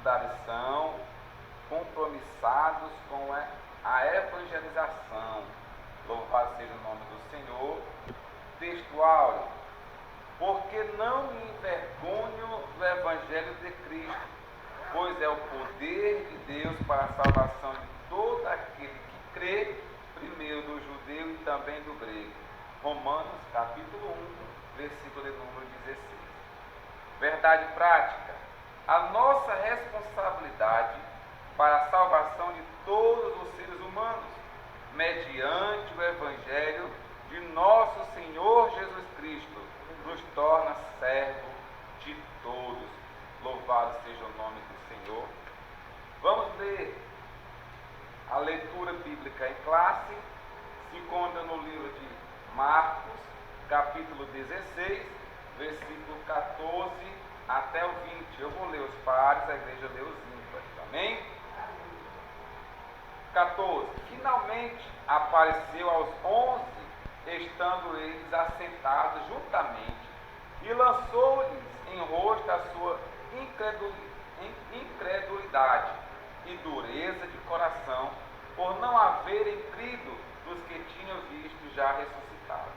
estudarem são compromissados com a evangelização. Louvado seja o nome do Senhor. Texto áureo. Porque não me envergonho do Evangelho de Cristo, pois é o poder de Deus para a salvação de todo aquele que crê, primeiro do judeu e também do grego. Romanos capítulo 1, versículo de número 16. Verdade prática. A nossa responsabilidade para a salvação de todos os seres humanos, mediante o Evangelho de nosso Senhor Jesus Cristo, nos torna servo de todos. Louvado seja o nome do Senhor. Vamos ler a leitura bíblica em classe. Se encontra no livro de Marcos, capítulo 16, versículo 14 até o 20. Eu vou ler os pares, a igreja lê os ímpares. Amém? 14. Finalmente apareceu aos 11, estando eles assentados juntamente, e lançou-lhes em rosto a sua incredulidade e dureza de coração, por não haverem crido nos que tinham visto já ressuscitado.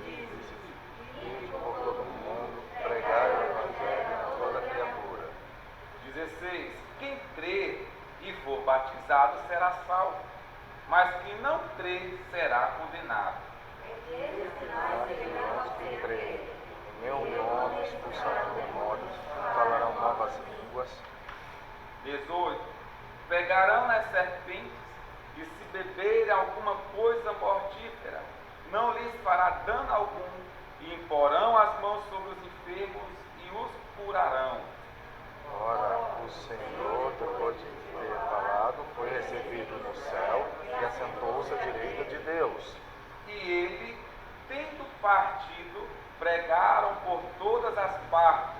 Ide por todo mundo, pregai o Evangelho a toda criatura. 16. Quem crê e for batizado será salvo, mas quem não crê será condenado. Quem crê em meu nome expulsarão demônios, falarão novas línguas. 18. Pegarão as serpentes, e se beberem alguma coisa mortífera, não lhes fará dano algum, e imporão as mãos sobre os enfermos e os curarão. Ora, o Senhor, depois de ter falado, foi recebido no céu e assentou-se à direita de Deus. E ele, tendo partido, pregaram por todas as partes,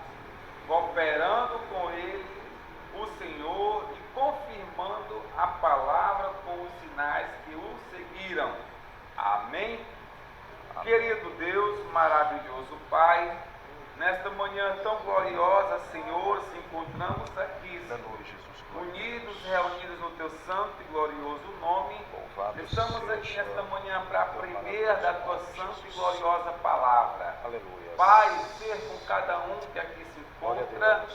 cooperando com ele o Senhor e confirmando a palavra com os sinais que o seguiram. Amém? Querido Deus, maravilhoso Pai, nesta manhã tão gloriosa, Senhor, se encontramos aqui, unidos, reunidos no Teu santo e glorioso nome. Estamos aqui nesta manhã para aprender da Tua santa e gloriosa palavra. Aleluia. Pai, ser com cada um que aqui se encontra.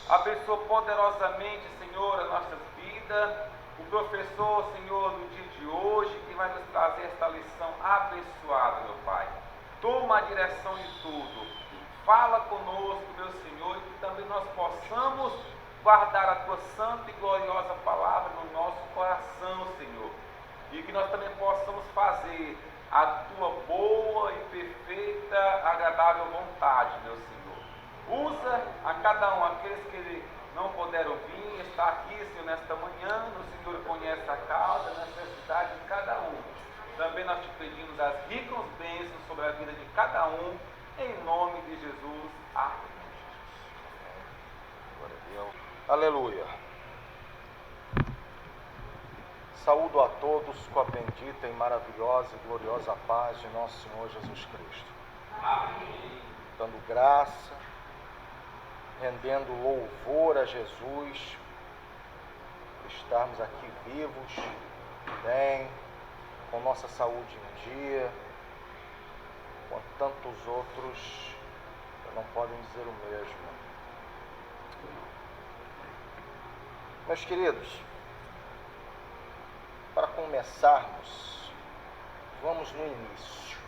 Abençoa poderosamente, Senhor, a nossa vida. O professor, Senhor, no dia de hoje, que vai nos trazer esta lição abençoada, meu Pai. Toma a direção de tudo. Fala conosco, meu Senhor, e que também nós possamos guardar a Tua santa e gloriosa palavra no nosso coração, Senhor. E que nós também possamos fazer a Tua boa e perfeita, agradável vontade, meu Senhor. Usa a cada um, aqueles que não puderam vir, está aqui, Senhor, nesta manhã. O Senhor conhece a causa, a necessidade de cada um. Também nós te pedimos as ricas bênçãos sobre a vida de cada um, em nome de Jesus. Amém. Glória a Deus. Aleluia. Saúdo a todos com a bendita e maravilhosa e gloriosa paz de nosso Senhor Jesus Cristo. Amém. Dando graça, rendendo louvor a Jesus, por estarmos aqui vivos, bem, com nossa saúde em dia, quanto tantos outros que não podem dizer o mesmo. Meus queridos, para começarmos, vamos no início.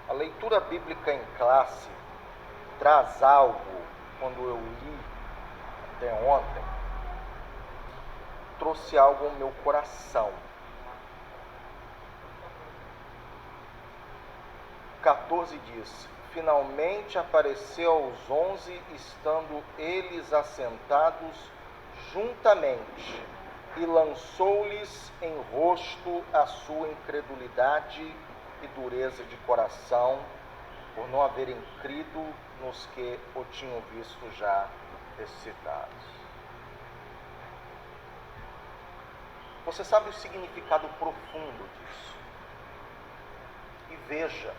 A leitura bíblica em classe traz algo, quando eu li até ontem, trouxe algo ao meu coração. 14 diz: finalmente apareceu aos 11, estando eles assentados juntamente, e lançou-lhes em rosto a sua incredulidade e dureza de coração, por não haverem crido nos que o tinham visto já ressuscitados. Você sabe o significado profundo disso? E veja,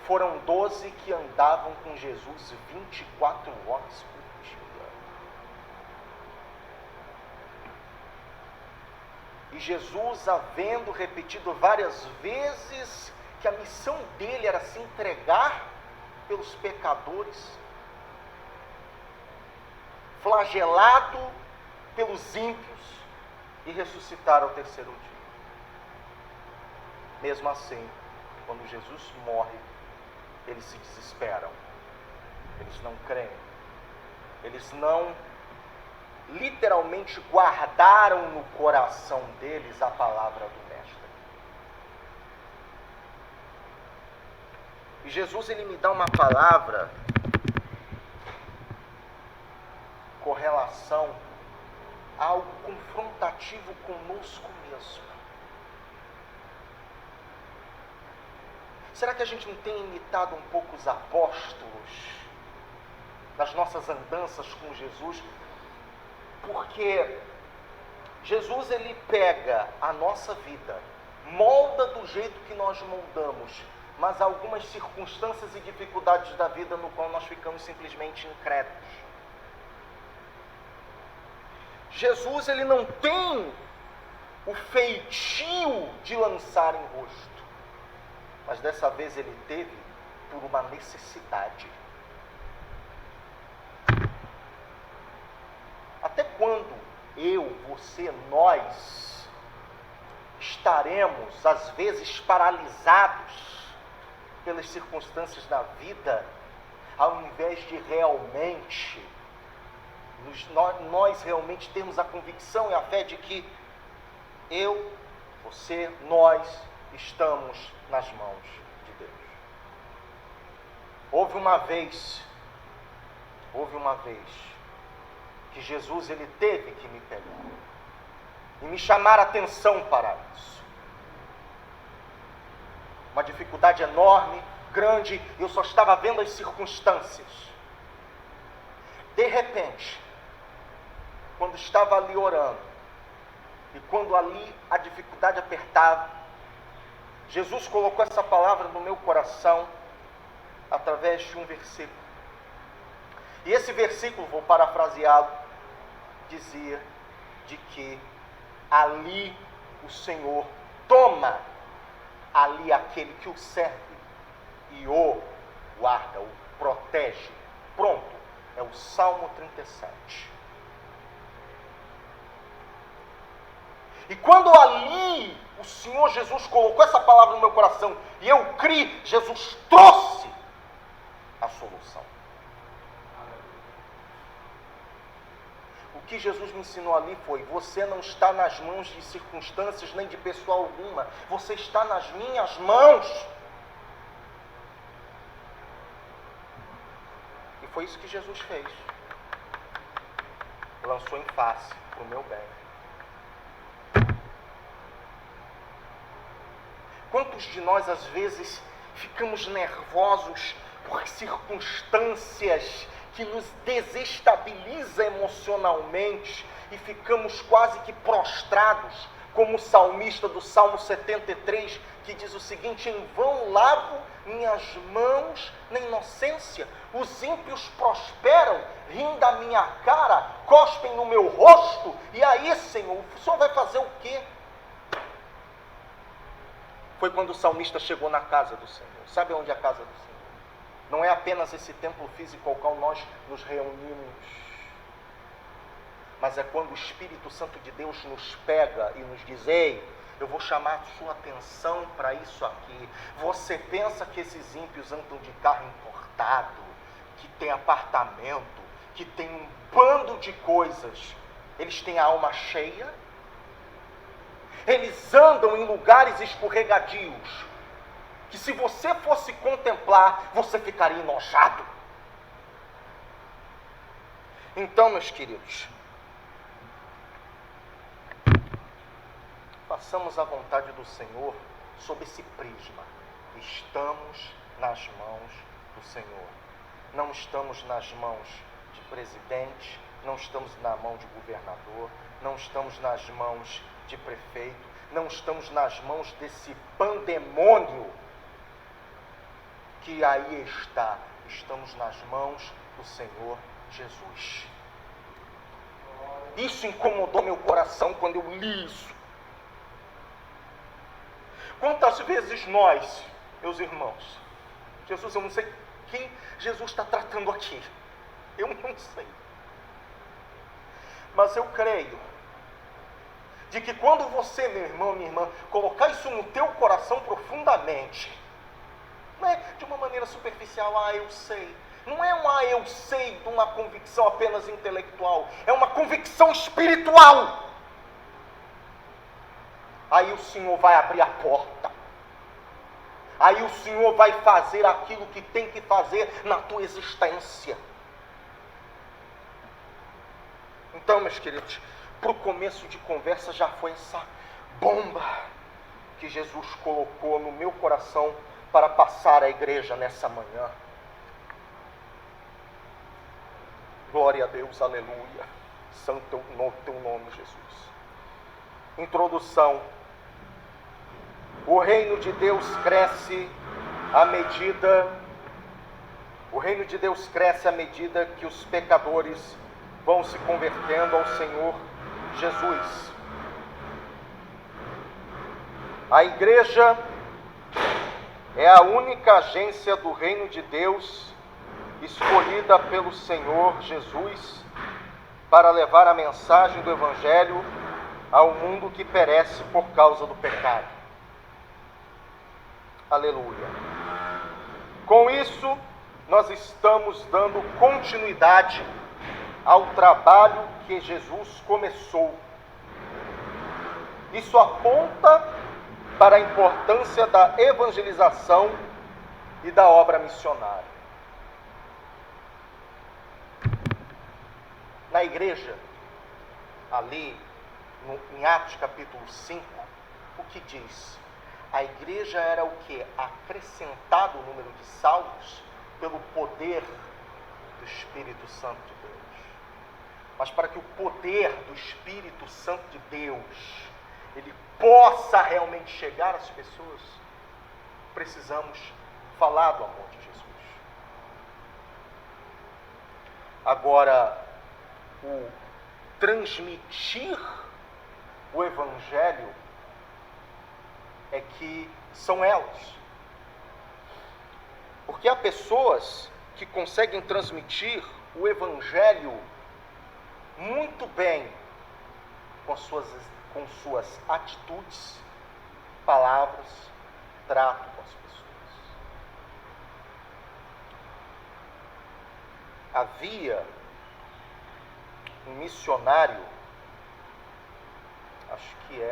foram 12 que andavam com Jesus 24 horas por dia. E Jesus, havendo repetido várias vezes que a missão dele era se entregar pelos pecadores, flagelado pelos ímpios e ressuscitar ao terceiro dia. Mesmo assim, quando Jesus morre, eles se desesperam, eles não creem, eles não literalmente guardaram no coração deles a palavra do Mestre. E Jesus, ele me dá uma palavra com relação a algo confrontativo conosco mesmo. Será que a gente não tem imitado um pouco os apóstolos nas nossas andanças com Jesus? Porque Jesus, ele pega a nossa vida, molda do jeito que nós moldamos, mas há algumas circunstâncias e dificuldades da vida no qual nós ficamos simplesmente incrédulos. Jesus, ele não tem o feitio de lançar em rosto, mas dessa vez ele teve por uma necessidade. Até quando eu, você, nós estaremos às vezes paralisados pelas circunstâncias da vida, ao invés de realmente nós realmente termos a convicção e a fé de que eu, você, nós estamos nas mãos de Deus. Houve uma vez que Jesus, ele teve que me pegar e me chamar a atenção para isso. Uma dificuldade enorme, grande, eu só estava vendo as circunstâncias. De repente, quando estava ali orando, e quando ali a dificuldade apertava, Jesus colocou essa palavra no meu coração, através de um versículo. E esse versículo, vou parafraseá-lo, dizia de que ali o Senhor toma ali aquele que o serve e o guarda, o protege. Pronto, é o Salmo 37. E quando ali o Senhor Jesus colocou essa palavra no meu coração e eu criei, Jesus trouxe a solução. O que Jesus me ensinou ali foi: você não está nas mãos de circunstâncias nem de pessoa alguma, você está nas minhas mãos. E foi isso que Jesus fez. Lançou em face para o meu bem. Quantos de nós às vezes ficamos nervosos por circunstâncias que nos desestabiliza emocionalmente e ficamos quase que prostrados, como o salmista do Salmo 73, que diz o seguinte: em vão lavo minhas mãos na inocência, os ímpios prosperam, riem da minha cara, cospem no meu rosto, e aí, Senhor, o Senhor vai fazer o quê? Foi quando o salmista chegou na casa do Senhor. Sabe onde é a casa do Senhor? Não é apenas esse templo físico ao qual nós nos reunimos, mas é quando o Espírito Santo de Deus nos pega e nos diz: ei, eu vou chamar a sua atenção para isso aqui. Você pensa que esses ímpios andam de carro importado, que tem apartamento, que tem um bando de coisas? Eles têm a alma cheia? Eles andam em lugares escorregadios, que se você fosse contemplar, você ficaria enojado. Então, meus queridos, façamos a vontade do Senhor sob esse prisma. Estamos nas mãos do Senhor. Não estamos nas mãos de presidente, não estamos na mão de governador, não estamos nas mãos de prefeito, não estamos nas mãos desse pandemônio porque aí estamos nas mãos do Senhor Jesus. Isso incomodou meu coração quando eu li isso. Quantas vezes nós, meus irmãos, Jesus, eu não sei quem Jesus está tratando aqui, eu não sei, mas eu creio de que quando você, meu irmão, minha irmã, colocar isso no teu coração profundamente, não é de uma maneira superficial, eu sei, não é um eu sei de uma convicção apenas intelectual, é uma convicção espiritual. Aí o Senhor vai abrir a porta, aí o Senhor vai fazer aquilo que tem que fazer na tua existência. Então, meus queridos, para o começo de conversa já foi essa bomba que Jesus colocou no meu coração para passar à igreja nessa manhã. Glória a Deus, aleluia. Santo no teu nome, Jesus. Introdução. O reino de Deus cresce à medida que os pecadores vão se convertendo ao Senhor Jesus. A igreja é a única agência do reino de Deus escolhida pelo Senhor Jesus para levar a mensagem do Evangelho ao mundo que perece por causa do pecado. Aleluia. Com isso, nós estamos dando continuidade ao trabalho que Jesus começou. Isso aponta para a importância da evangelização e da obra missionária. Na igreja, ali em Atos capítulo 5, o que diz? A igreja era o quê? Acrescentado o número de salvos pelo poder do Espírito Santo de Deus. Mas para que o poder do Espírito Santo de Deus ele possa realmente chegar às pessoas, precisamos falar do amor de Jesus. Agora, o transmitir o Evangelho é que são elas. Porque há pessoas que conseguem transmitir o Evangelho muito bem com suas atitudes, palavras, trato com as pessoas. Havia um missionário, acho que ele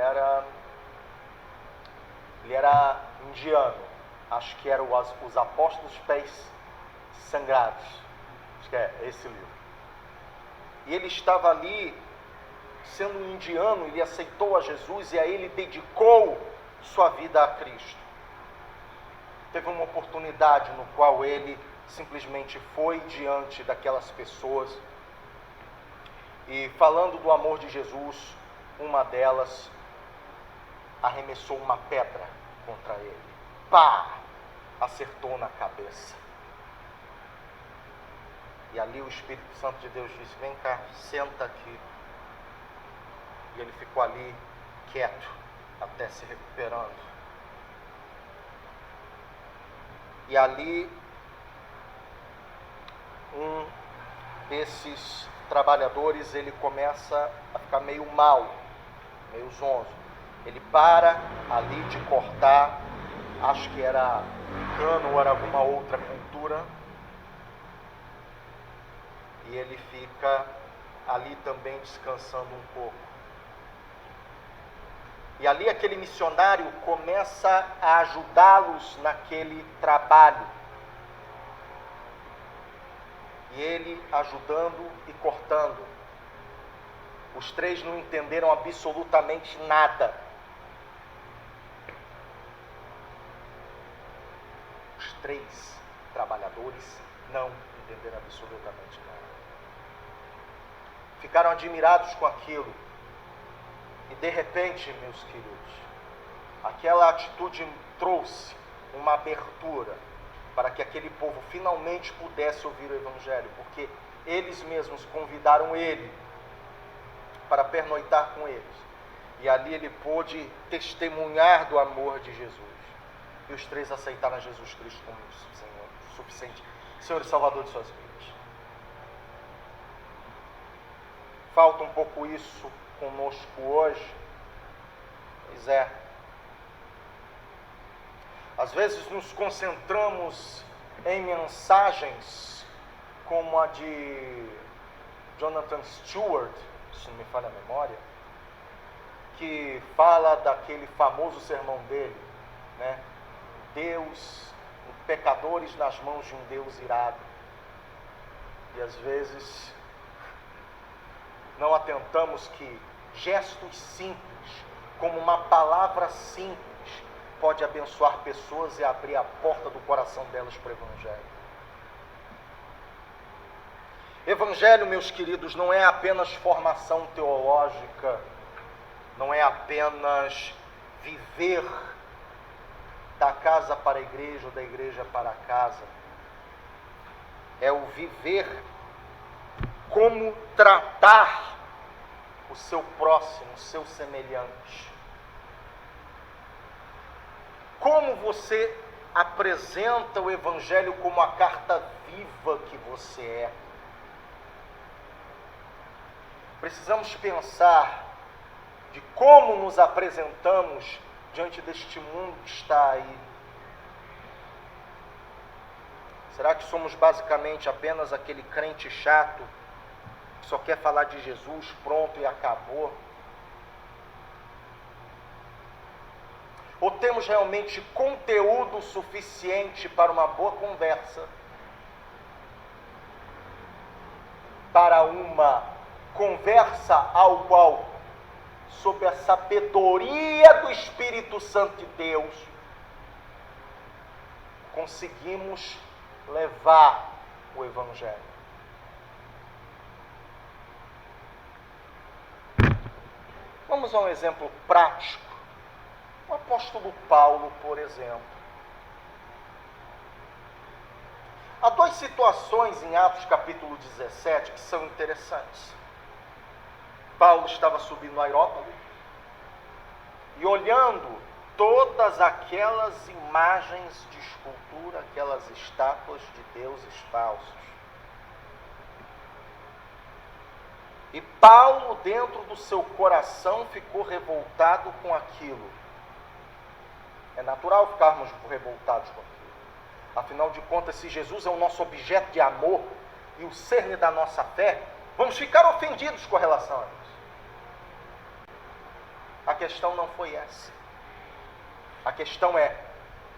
era indiano, acho que era os Apóstolos Pés Sangrados, acho que é esse livro. E ele estava ali, sendo um indiano, ele aceitou a Jesus e aí ele dedicou sua vida a Cristo. Teve uma oportunidade no qual ele simplesmente foi diante daquelas pessoas e falando do amor de Jesus, uma delas arremessou uma pedra contra ele. Pá! Acertou na cabeça. E ali o Espírito Santo de Deus disse: vem cá, senta aqui. E ele ficou ali quieto, até se recuperando. E ali um desses trabalhadores, ele começa a ficar meio mal, meio zonzo. Ele para ali de cortar, acho que era cano ou era alguma outra cultura, e ele fica ali também descansando um pouco. E ali aquele missionário começa a ajudá-los naquele trabalho. E ele ajudando e cortando. Os três não entenderam absolutamente nada. Os três trabalhadores não entenderam absolutamente nada. Ficaram admirados com aquilo. E de repente, meus queridos, aquela atitude trouxe uma abertura para que aquele povo finalmente pudesse ouvir o Evangelho, porque eles mesmos convidaram ele para pernoitar com eles. E ali ele pôde testemunhar do amor de Jesus. E os três aceitaram a Jesus Cristo como suficiente Senhor e Salvador de suas vidas. Falta um pouco isso conosco hoje. Pois é. Às vezes nos concentramos em mensagens como a de Jonathan Stewart, se não me falha a memória, que fala daquele famoso sermão dele, né? Deus, pecadores nas mãos de um Deus irado. E às vezes não atentamos que gestos simples, como uma palavra simples, pode abençoar pessoas e abrir a porta do coração delas para o Evangelho. Evangelho, meus queridos, não é apenas formação teológica, não é apenas viver da casa para a igreja ou da igreja para a casa. É o viver como tratar o seu próximo, o seu semelhante. Como você apresenta o Evangelho como a carta viva que você é. Precisamos pensar de como nos apresentamos diante deste mundo que está aí. Será que somos basicamente apenas aquele crente chato que só quer falar de Jesus, pronto e acabou? Ou temos realmente conteúdo suficiente para uma boa conversa, para uma conversa ao qual, sob a sabedoria do Espírito Santo de Deus, conseguimos levar o Evangelho? Vamos a um exemplo prático. O apóstolo Paulo, por exemplo. Há duas situações em Atos capítulo 17 que são interessantes. Paulo estava subindo no Areópago e olhando todas aquelas imagens de escultura, aquelas estátuas de deuses falsos. E Paulo, dentro do seu coração, ficou revoltado com aquilo. É natural ficarmos revoltados com aquilo. Afinal de contas, se Jesus é o nosso objeto de amor e o cerne da nossa fé, vamos ficar ofendidos com relação a isso. A questão não foi essa. A questão é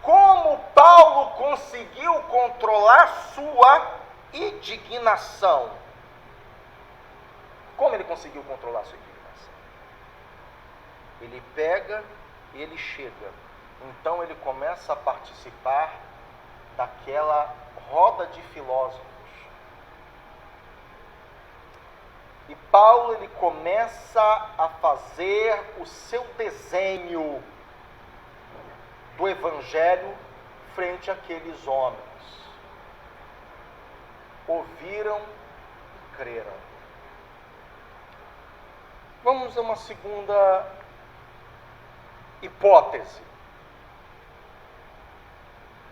como Paulo conseguiu controlar sua indignação. Como ele conseguiu controlar sua indignação? Ele pega e ele chega. Então ele começa a participar daquela roda de filósofos. E Paulo, ele começa a fazer o seu desenho do Evangelho frente àqueles homens. Ouviram e creram. Vamos a uma segunda hipótese.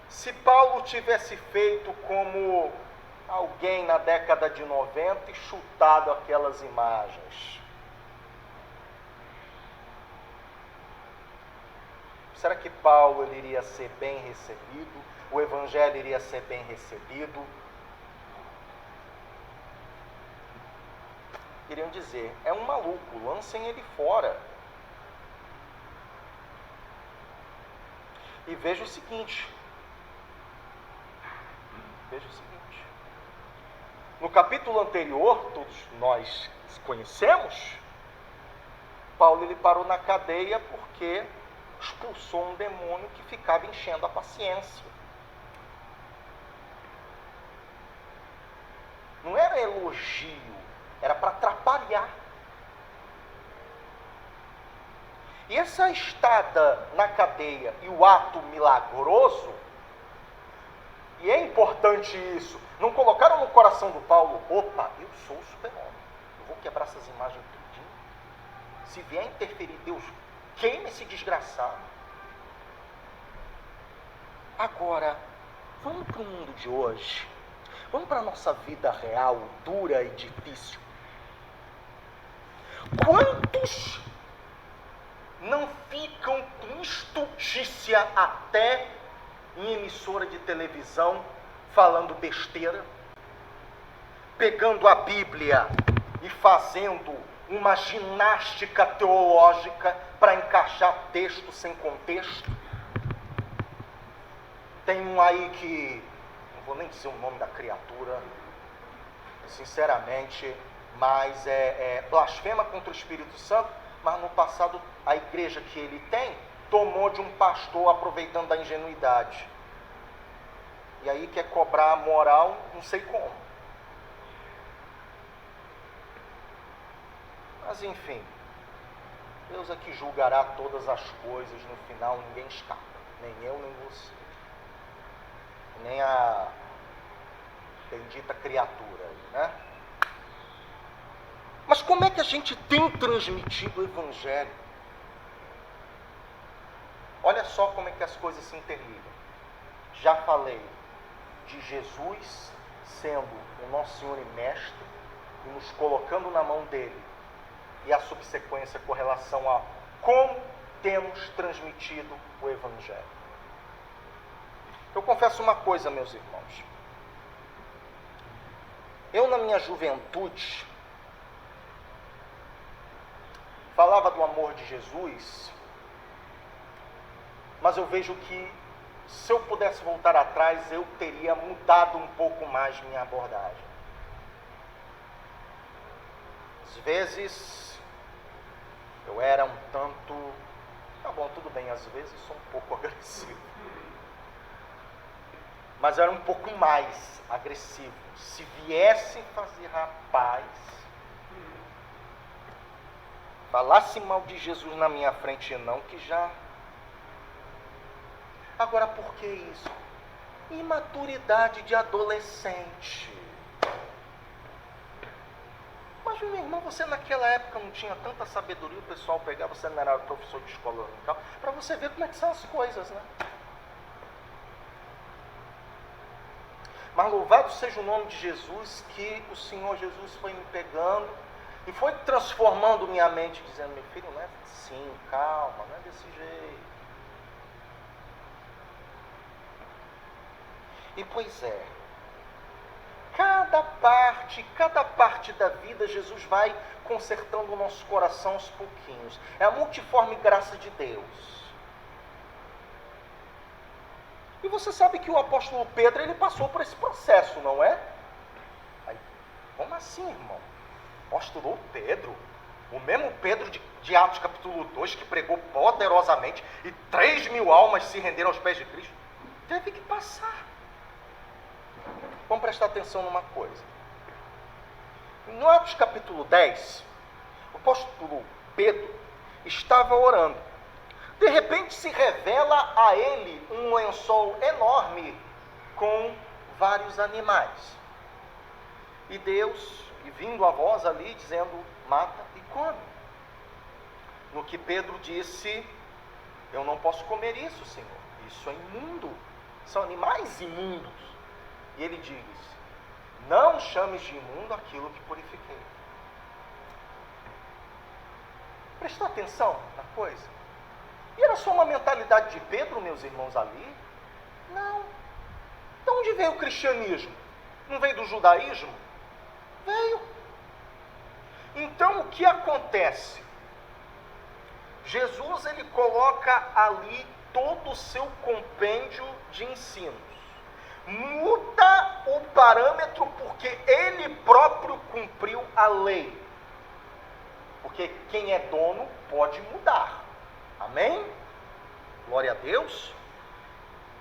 Se Paulo tivesse feito como alguém na década de 90 e chutado aquelas imagens, será que Paulo ele iria ser bem recebido? O Evangelho iria ser bem recebido? Iriam dizer, é um maluco, lancem ele fora. E veja o seguinte, no capítulo anterior, todos nós conhecemos, Paulo ele parou na cadeia porque expulsou um demônio que ficava enchendo a paciência. Não era elogio, era para atrapalhar. E essa estada na cadeia e o ato milagroso E é importante isso. Não colocaram no coração do Paulo, opa, eu sou o super-homem, eu vou quebrar essas imagens tudinho. Se vier interferir, Deus, queime esse desgraçado. Agora, vamos para o mundo de hoje. Vamos para a nossa vida real, dura e difícil. Quantos não ficam com estultícia até em emissora de televisão, falando besteira, pegando a Bíblia e fazendo uma ginástica teológica para encaixar texto sem contexto? Tem um aí que, não vou nem dizer o nome da criatura, sinceramente, mas blasfema contra o Espírito Santo, mas no passado a igreja que ele tem tomou de um pastor aproveitando da ingenuidade. E aí quer cobrar a moral, não sei como. Mas enfim, Deus é que julgará todas as coisas, no final ninguém escapa. Nem eu, nem você. Nem a bendita criatura aí, né? Mas como é que a gente tem transmitido o Evangelho? Olha só como é que as coisas se interligam. Já falei de Jesus sendo o nosso Senhor e Mestre e nos colocando na mão dele. E a subsequência com relação a como temos transmitido o Evangelho. Eu confesso uma coisa, meus irmãos. Eu, na minha juventude, falava do amor de Jesus, mas eu vejo que se eu pudesse voltar atrás, eu teria mudado um pouco mais minha abordagem. Às vezes, eu era um tanto, tá bom, tudo bem, às vezes sou um pouco agressivo. Mas eu era um pouco mais agressivo. Se viessem fazer, rapaz, falasse mal de Jesus na minha frente, não, que já... Agora, por que isso? Imaturidade de adolescente. Mas, meu irmão, você naquela época não tinha tanta sabedoria, o pessoal pegava, você não era professor de escola dominical, para você ver como é que são as coisas, né? Mas louvado seja o nome de Jesus, que o Senhor Jesus foi me pegando e foi transformando minha mente, dizendo, meu filho, não é assim, calma, não é desse jeito. E pois é, cada parte da vida, Jesus vai consertando o nosso coração aos pouquinhos. É a multiforme graça de Deus. E você sabe que o apóstolo Pedro, ele passou por esse processo, não é? Aí, como assim, irmão? Apóstolo Pedro? O mesmo Pedro de Atos capítulo 2, que pregou poderosamente e 3.000 almas se renderam aos pés de Cristo? Teve que passar. Vamos prestar atenção numa coisa. No Atos capítulo 10, o apóstolo Pedro estava orando. De repente se revela a ele um lençol enorme com vários animais. E Deus, vindo a voz ali, dizendo, mata e come. No que Pedro disse, eu não posso comer isso, Senhor. Isso é imundo. São animais imundos. E ele diz, não chames de imundo aquilo que purifiquei. Prestou atenção na coisa? E era só uma mentalidade de Pedro, meus irmãos, ali? Não. De onde veio o cristianismo? Não veio do judaísmo? Veio. Então, o que acontece? Jesus, ele coloca ali todo o seu compêndio de ensinos. Muda o parâmetro porque ele próprio cumpriu a lei. Porque quem é dono pode mudar. Amém? Glória a Deus.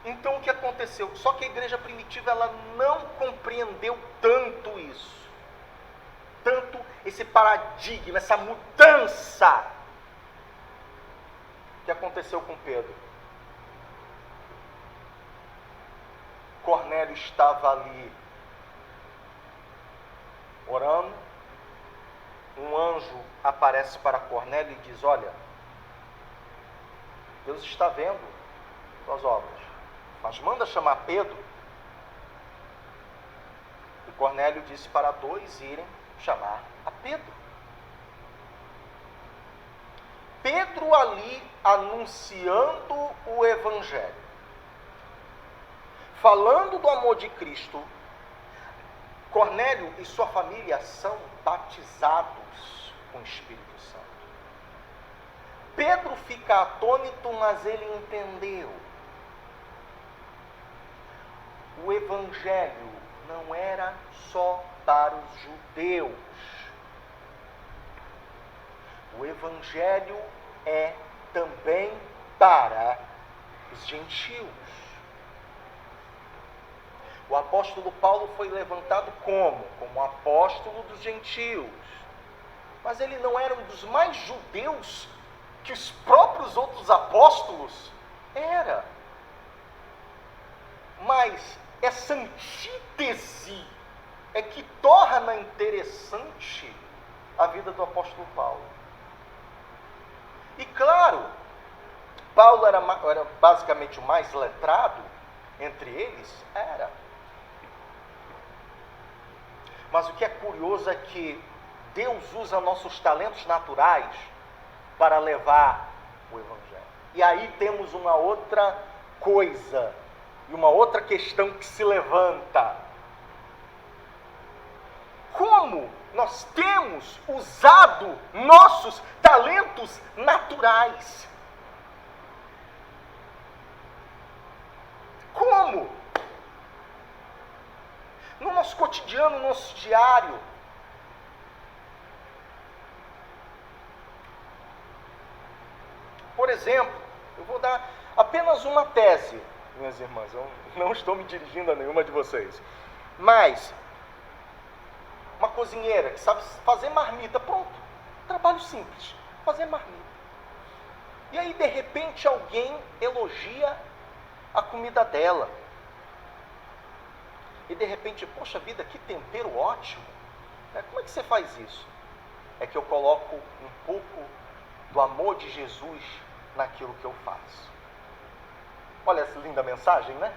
Então o que aconteceu? Só que a igreja primitiva, ela não compreendeu tanto isso. Tanto esse paradigma, essa mudança que aconteceu com Pedro. Cornélio estava ali orando, um anjo aparece para Cornélio e diz: olha, Deus está vendo tuas obras, mas manda chamar Pedro. E Cornélio disse para 2 irem chamar a Pedro. Pedro ali anunciando o Evangelho, falando do amor de Cristo. Cornélio e sua família são batizados com o Espírito Santo. Pedro fica atônito, mas ele entendeu. O Evangelho não era só para os judeus. O Evangelho é também para os gentios. O apóstolo Paulo foi levantado como apóstolo dos gentios. Mas ele não era um dos mais judeus que os próprios outros apóstolos era. Mas essa antítese é que torna interessante a vida do apóstolo Paulo. E claro, Paulo era basicamente o mais letrado entre eles, era. Mas o que é curioso é que Deus usa nossos talentos naturais para levar o Evangelho. E aí temos uma outra coisa, e uma outra questão que se levanta. Como nós temos usado nossos talentos naturais? Como? No nosso cotidiano, no nosso diário. Por exemplo, eu vou dar apenas uma tese, minhas irmãs. Eu não estou me dirigindo a nenhuma de vocês. Mas, uma cozinheira que sabe fazer marmita, pronto. Trabalho simples, fazer marmita. E aí, de repente, alguém elogia a comida dela. E de repente, poxa vida, que tempero ótimo. Como é que você faz isso? É que eu coloco um pouco do amor de Jesus naquilo que eu faço. Olha essa linda mensagem, né?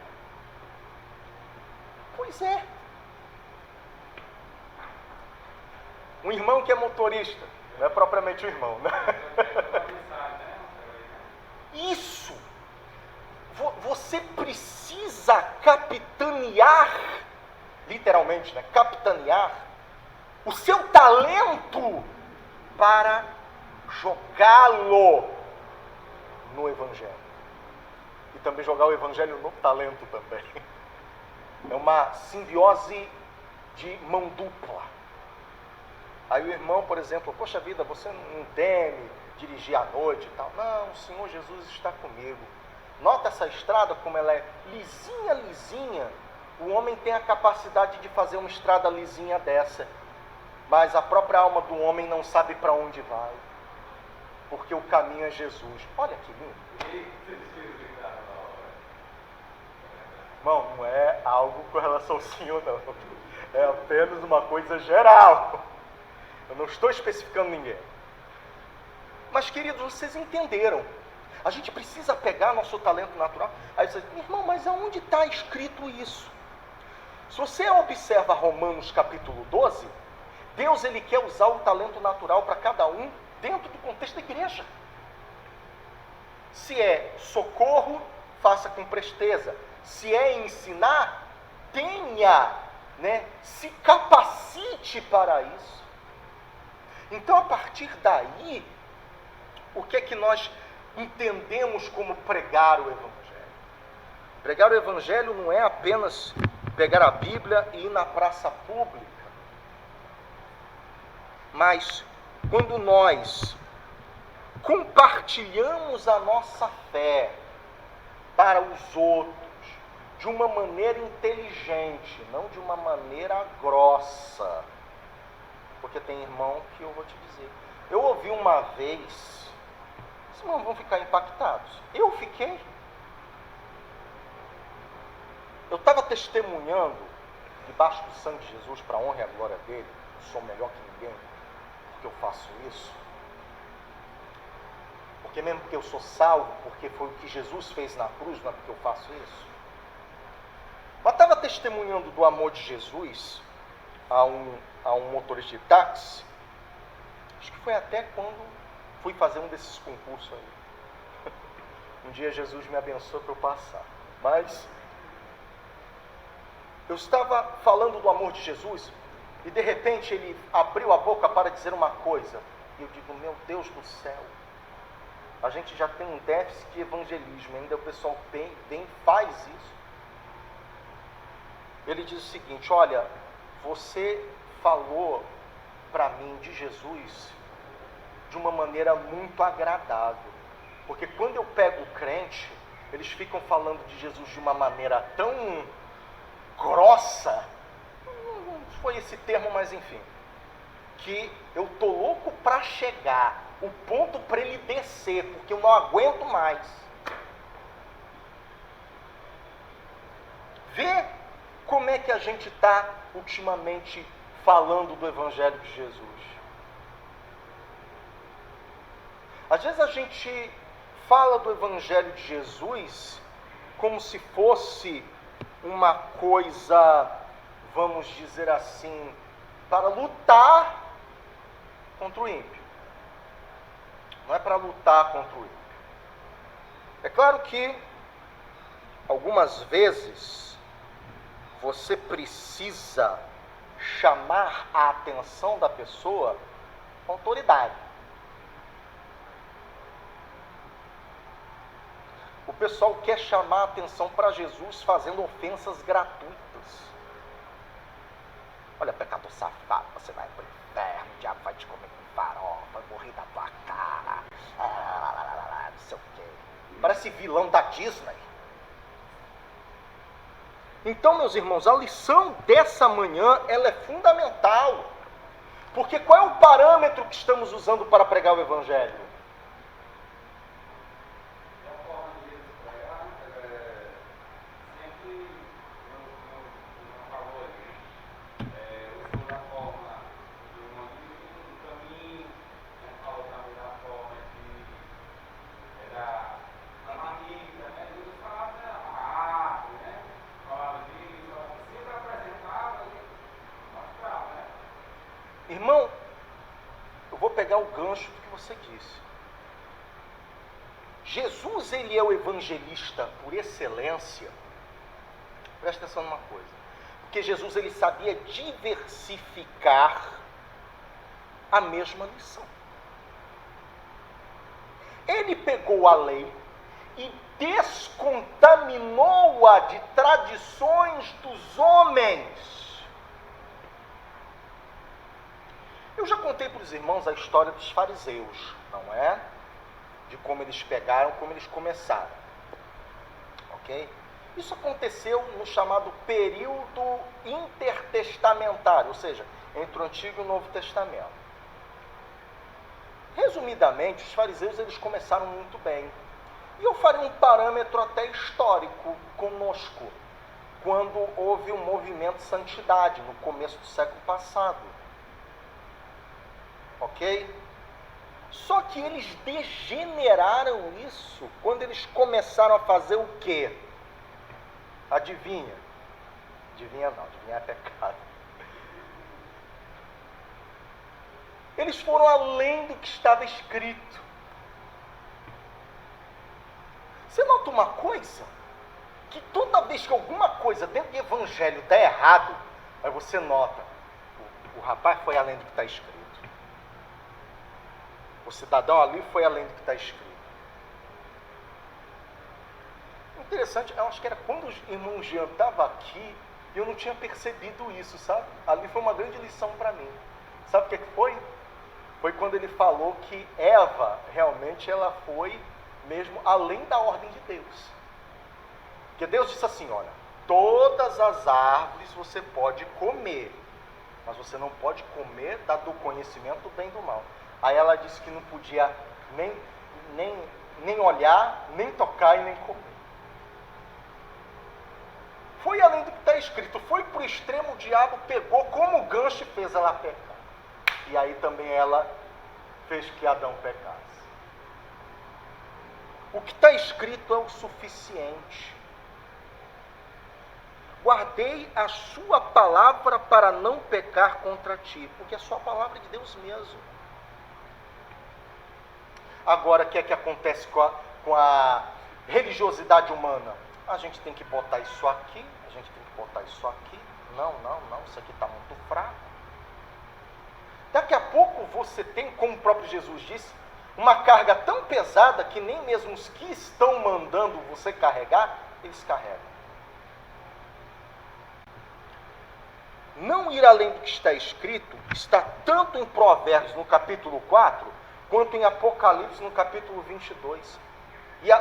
Pois é. Um irmão que é motorista, não é propriamente um irmão, né? Isso! Você precisa capitanear, literalmente, né? Capitanear o seu talento para jogá-lo no Evangelho. E também jogar o Evangelho no talento também. É uma simbiose de mão dupla. Aí o irmão, por exemplo, poxa vida, você não teme dirigir à noite e tal. Não, o Senhor Jesus está comigo. Nota essa estrada como ela é lisinha, lisinha. O homem tem a capacidade de fazer uma estrada lisinha dessa. Mas a própria alma do homem não sabe para onde vai. Porque o caminho é Jesus. Olha que lindo. Irmão, não é algo com relação ao Senhor, não. É apenas uma coisa geral. Eu não estou especificando ninguém. Mas, queridos, vocês entenderam. A gente precisa pegar nosso talento natural. Aí você diz, irmão, mas aonde está escrito isso? Se você observa Romanos capítulo 12, Deus ele quer usar o talento natural para cada um dentro do contexto da igreja. Se é socorro, faça com presteza. Se é ensinar, tenha, se capacite para isso. Então, a partir daí, o que é que nós entendemos como pregar o Evangelho? Pregar o Evangelho não é apenas pegar a Bíblia e ir na praça pública. Mas, quando nós compartilhamos a nossa fé para os outros, de uma maneira inteligente, não de uma maneira grossa. Porque tem irmão que eu vou te dizer. Eu ouvi uma vez, os irmãos vão ficar impactados. Eu fiquei. Eu estava testemunhando debaixo do sangue de Jesus para a honra e a glória dele. Não sou melhor que ninguém porque eu faço isso. Porque mesmo que eu sou salvo, porque foi o que Jesus fez na cruz, não é porque eu faço isso. Mas estava testemunhando do amor de Jesus a um motorista de táxi. Acho que foi até quando fui fazer um desses concursos aí. Um dia Jesus me abençoou para eu passar. Mas eu estava falando do amor de Jesus e de repente ele abriu a boca para dizer uma coisa. E eu digo, meu Deus do céu, a gente já tem um déficit de evangelismo, ainda o pessoal vem e faz isso. Ele diz o seguinte, olha, você falou para mim de Jesus de uma maneira muito agradável. Porque quando eu pego o crente, eles ficam falando de Jesus de uma maneira tão grossa, não foi esse termo, mas enfim, que eu tô louco para chegar, o ponto para ele descer, porque eu não aguento mais. Vê como é que a gente está ultimamente falando do Evangelho de Jesus. Às vezes a gente fala do Evangelho de Jesus como se fosse uma coisa, vamos dizer assim, para lutar contra o ímpio. Não é para lutar contra o ímpio. É claro que algumas vezes você precisa chamar a atenção da pessoa com autoridade. O pessoal quer chamar a atenção para Jesus fazendo ofensas gratuitas. Olha, pecador safado, você vai para o inferno, o diabo vai te comer com farofa, vai morrer da tua cara, não sei o quê. Parece vilão da Disney. Então, meus irmãos, a lição dessa manhã, ela é fundamental. Porque qual é o parâmetro que estamos usando para pregar o Evangelho? Irmão, eu vou pegar o gancho do que você disse. Jesus, ele é o evangelista por excelência. Presta atenção numa coisa. Porque Jesus, ele sabia diversificar a mesma lição. Ele pegou a lei e descontaminou-a de tradições dos homens. Eu já contei para os irmãos a história dos fariseus, não é? De como eles pegaram, como eles começaram. Ok? Isso aconteceu no chamado período intertestamentário, ou seja, entre o Antigo e o Novo Testamento. Resumidamente, os fariseus eles começaram muito bem. E eu farei um parâmetro até histórico conosco, quando houve um movimento de santidade no começo do século passado. Ok? Só que eles degeneraram isso quando eles começaram a fazer o quê? Adivinha? Adivinha não, adivinha é pecado. Eles foram além do que estava escrito. Você nota uma coisa? Que toda vez que alguma coisa dentro do evangelho dá errado, aí você nota, o rapaz foi além do que está escrito. O cidadão ali foi além do que está escrito. Interessante, eu acho que era quando o irmão Jean estava aqui, e eu não tinha percebido isso, sabe? Ali foi uma grande lição para mim. Sabe o que foi? Foi quando ele falou que Eva, realmente, ela foi mesmo além da ordem de Deus. Porque Deus disse assim, olha, todas as árvores você pode comer, mas você não pode comer do conhecimento do bem e do mal. Aí ela disse que não podia nem olhar, nem tocar e nem comer. foi além do que está escrito, foi para o extremo, o diabo pegou como gancho e fez ela pecar. E aí também ela fez que Adão pecasse. O que está escrito é o suficiente. Guardei a sua palavra para não pecar contra ti, porque é só a palavra de Deus mesmo. Agora, o que é que acontece com a religiosidade humana? A gente tem que botar isso aqui, a gente tem que botar isso aqui. Não, isso aqui está muito fraco. Daqui a pouco você tem, como o próprio Jesus disse, uma carga tão pesada que nem mesmo os que estão mandando você carregar, eles carregam. Não ir além do que está escrito está tanto em Provérbios, no capítulo 4, quanto em Apocalipse, no capítulo 22.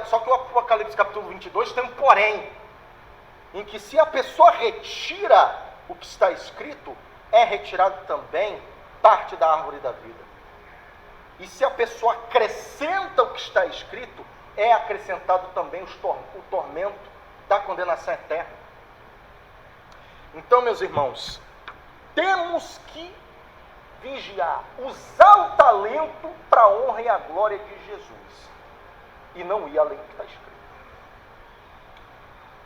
Só que o Apocalipse, capítulo 22, tem um porém, em que se a pessoa retira o que está escrito, é retirado também parte da árvore da vida. E se a pessoa acrescenta o que está escrito, é acrescentado também o tormento da condenação eterna. Então, meus irmãos, temos que vigiar, usar o talento para a honra e a glória de Jesus, e não ir além do que está escrito.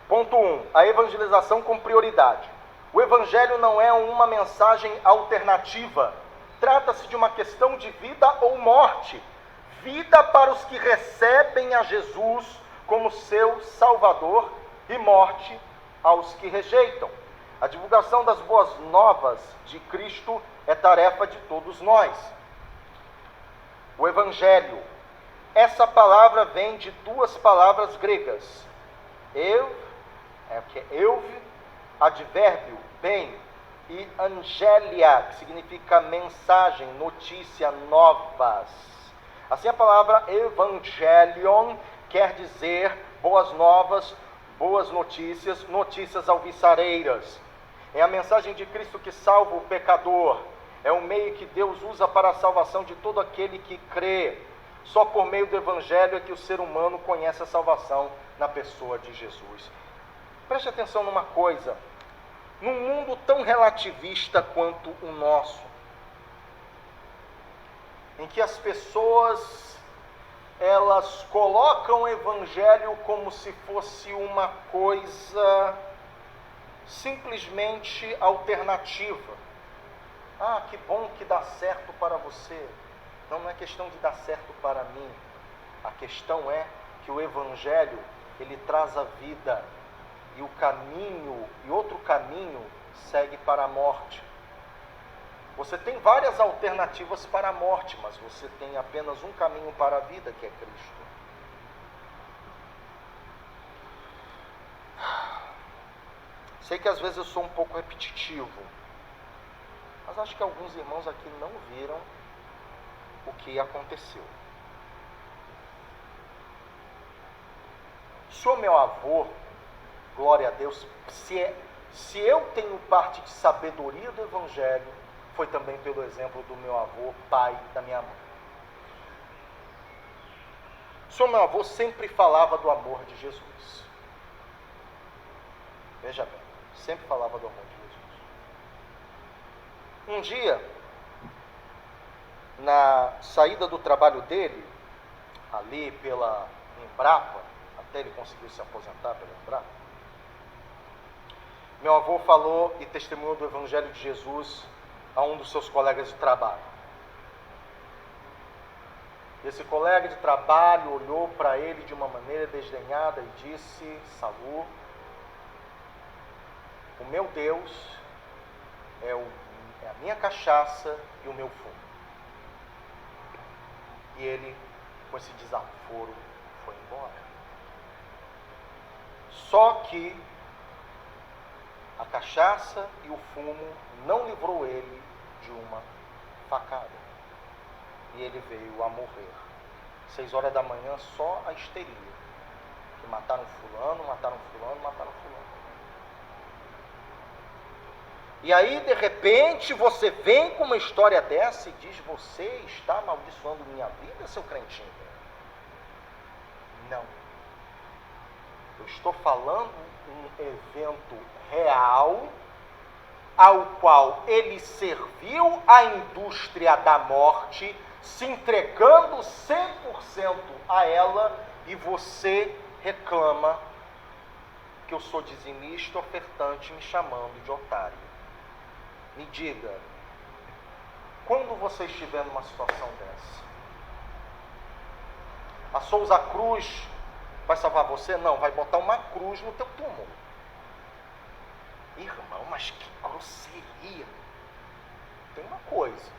Ponto 1, a evangelização com prioridade. O evangelho não é uma mensagem alternativa, trata-se de uma questão de vida ou morte, vida para os que recebem a Jesus como seu Salvador e morte aos que rejeitam. A divulgação das boas novas de Cristo é tarefa de todos nós. O Evangelho, essa palavra vem de duas palavras gregas. Advérbio, bem, e angelia, que significa mensagem, notícia, novas. Assim a palavra evangelion quer dizer boas novas, boas notícias, notícias alvissareiras. É a mensagem de Cristo que salva o pecador. É o meio que Deus usa para a salvação de todo aquele que crê. Só por meio do Evangelho é que o ser humano conhece a salvação na pessoa de Jesus. Preste atenção numa coisa. Num mundo tão relativista quanto o nosso, em que as pessoas, elas colocam o Evangelho como se fosse uma coisa simplesmente alternativa. Ah, que bom que dá certo para você. Não é questão de dar certo para mim. A questão é que o Evangelho, ele traz a vida, e o caminho, e outro caminho segue para a morte. Você tem várias alternativas para a morte, mas você tem apenas um caminho para a vida, que é Cristo. Sei que às vezes eu sou um pouco repetitivo, mas acho que alguns irmãos aqui não viram o que aconteceu. Se o meu avô, glória a Deus, se eu tenho parte de sabedoria do Evangelho, foi também pelo exemplo do meu avô, pai da minha mãe. O meu avô sempre falava do amor de Jesus. Veja bem, sempre falava do amor de Jesus. Um dia, na saída do trabalho dele, ali pela Embrapa, até ele conseguiu se aposentar pela Embrapa, meu avô falou e testemunhou do Evangelho de Jesus a um dos seus colegas de trabalho. Esse colega de trabalho olhou para ele de uma maneira desdenhada e disse: Salu, o meu Deus é a minha cachaça e o meu fumo. E ele, com esse desaforo, foi embora. Só que a cachaça e o fumo não livrou ele de uma facada. E ele veio a morrer. 6 horas da manhã, só a histeria. Que mataram fulano, mataram fulano, mataram fulano. E aí, de repente, você vem com uma história dessa e diz: você está amaldiçoando minha vida, seu crentinho? Não. Eu estou falando um evento real ao qual ele serviu à indústria da morte, se entregando 100% a ela, e você reclama que eu sou dizimista, ofertante, me chamando de otário. Me diga, quando você estiver numa situação dessa, a Souza Cruz vai salvar você? Não, vai botar uma cruz no teu túmulo. Irmão, mas que grosseria. Tem uma coisa.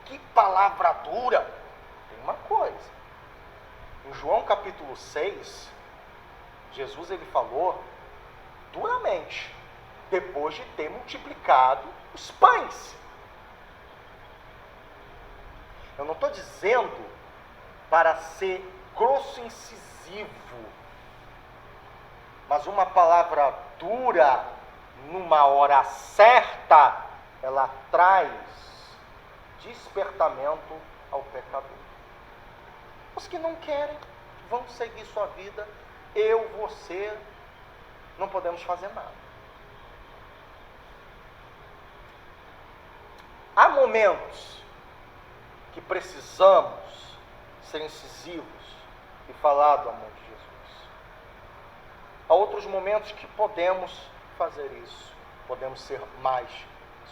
Que palavra dura. Tem uma coisa. Em João capítulo 6, Jesus ele falou duramente, depois de ter multiplicado os pães. Eu não estou dizendo para ser grosso e incisivo, mas uma palavra dura, numa hora certa, ela traz despertamento ao pecador. Os que não querem vão seguir sua vida. Eu, você, não podemos fazer nada. Há momentos que precisamos ser incisivos e falar do amor de Jesus. Há outros momentos que podemos fazer isso, podemos ser mais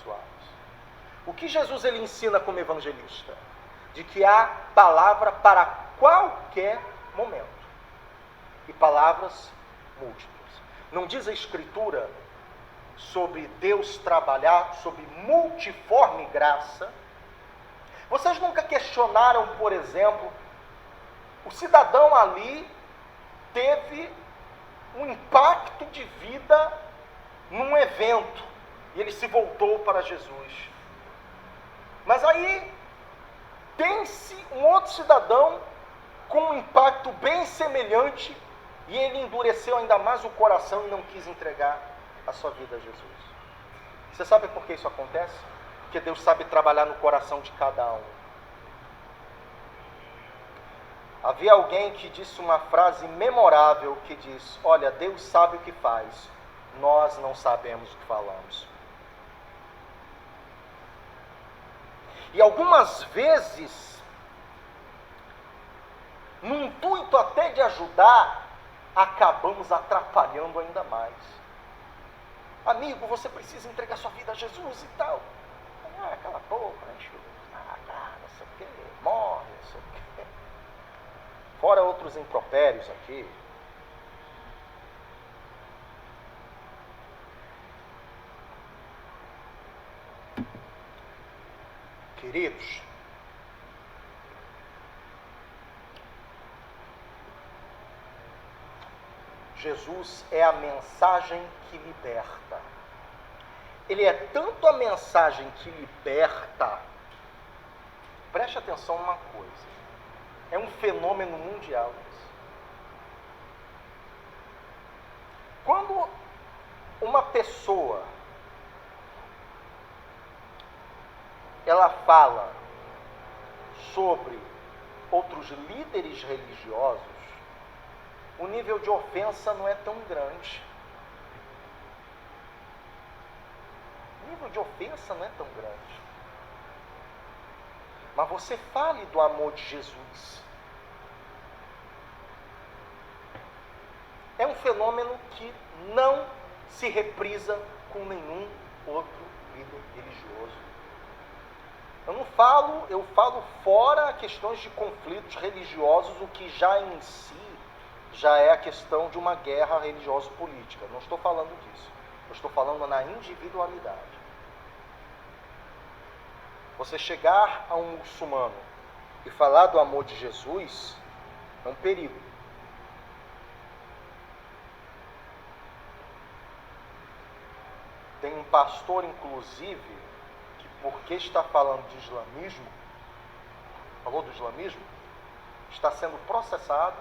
suaves. O que Jesus ele ensina como evangelista? De que há palavra para qualquer momento e palavras múltiplas. Não diz a Escritura sobre Deus trabalhar sobre multiforme graça? Vocês nunca questionaram, por exemplo, o cidadão ali teve um impacto de vida num evento e ele se voltou para Jesus. Mas aí tem-se um outro cidadão com um impacto bem semelhante e ele endureceu ainda mais o coração e não quis entregar a sua vida a Jesus. Você sabe por que isso acontece? Porque Deus sabe trabalhar no coração de cada um. Havia alguém que disse uma frase memorável que diz: olha, Deus sabe o que faz, nós não sabemos o que falamos. E algumas vezes, no intuito até de ajudar, acabamos atrapalhando ainda mais. Amigo, você precisa entregar sua vida a Jesus e tal. Cala a boca, né? Não sei o quê, morre, não sei o quê. Fora outros impropérios aqui. Queridos, Jesus é a mensagem que liberta. Ele é tanto a mensagem que liberta. Preste atenção numa coisa. É um fenômeno mundial isso. Quando uma pessoa ela fala sobre outros líderes religiosos, o nível de ofensa não é tão grande. O nível de ofensa não é tão grande. Mas você fale do amor de Jesus. É um fenômeno que não se reprisa com nenhum outro líder religioso. Eu falo fora questões de conflitos religiosos, o que já em si já é a questão de uma guerra religioso-política. Não estou falando disso. Eu estou falando na individualidade. Você chegar a um muçulmano e falar do amor de Jesus é um perigo. Tem um pastor, inclusive, que porque está falando de islamismo, falou do islamismo, está sendo processado.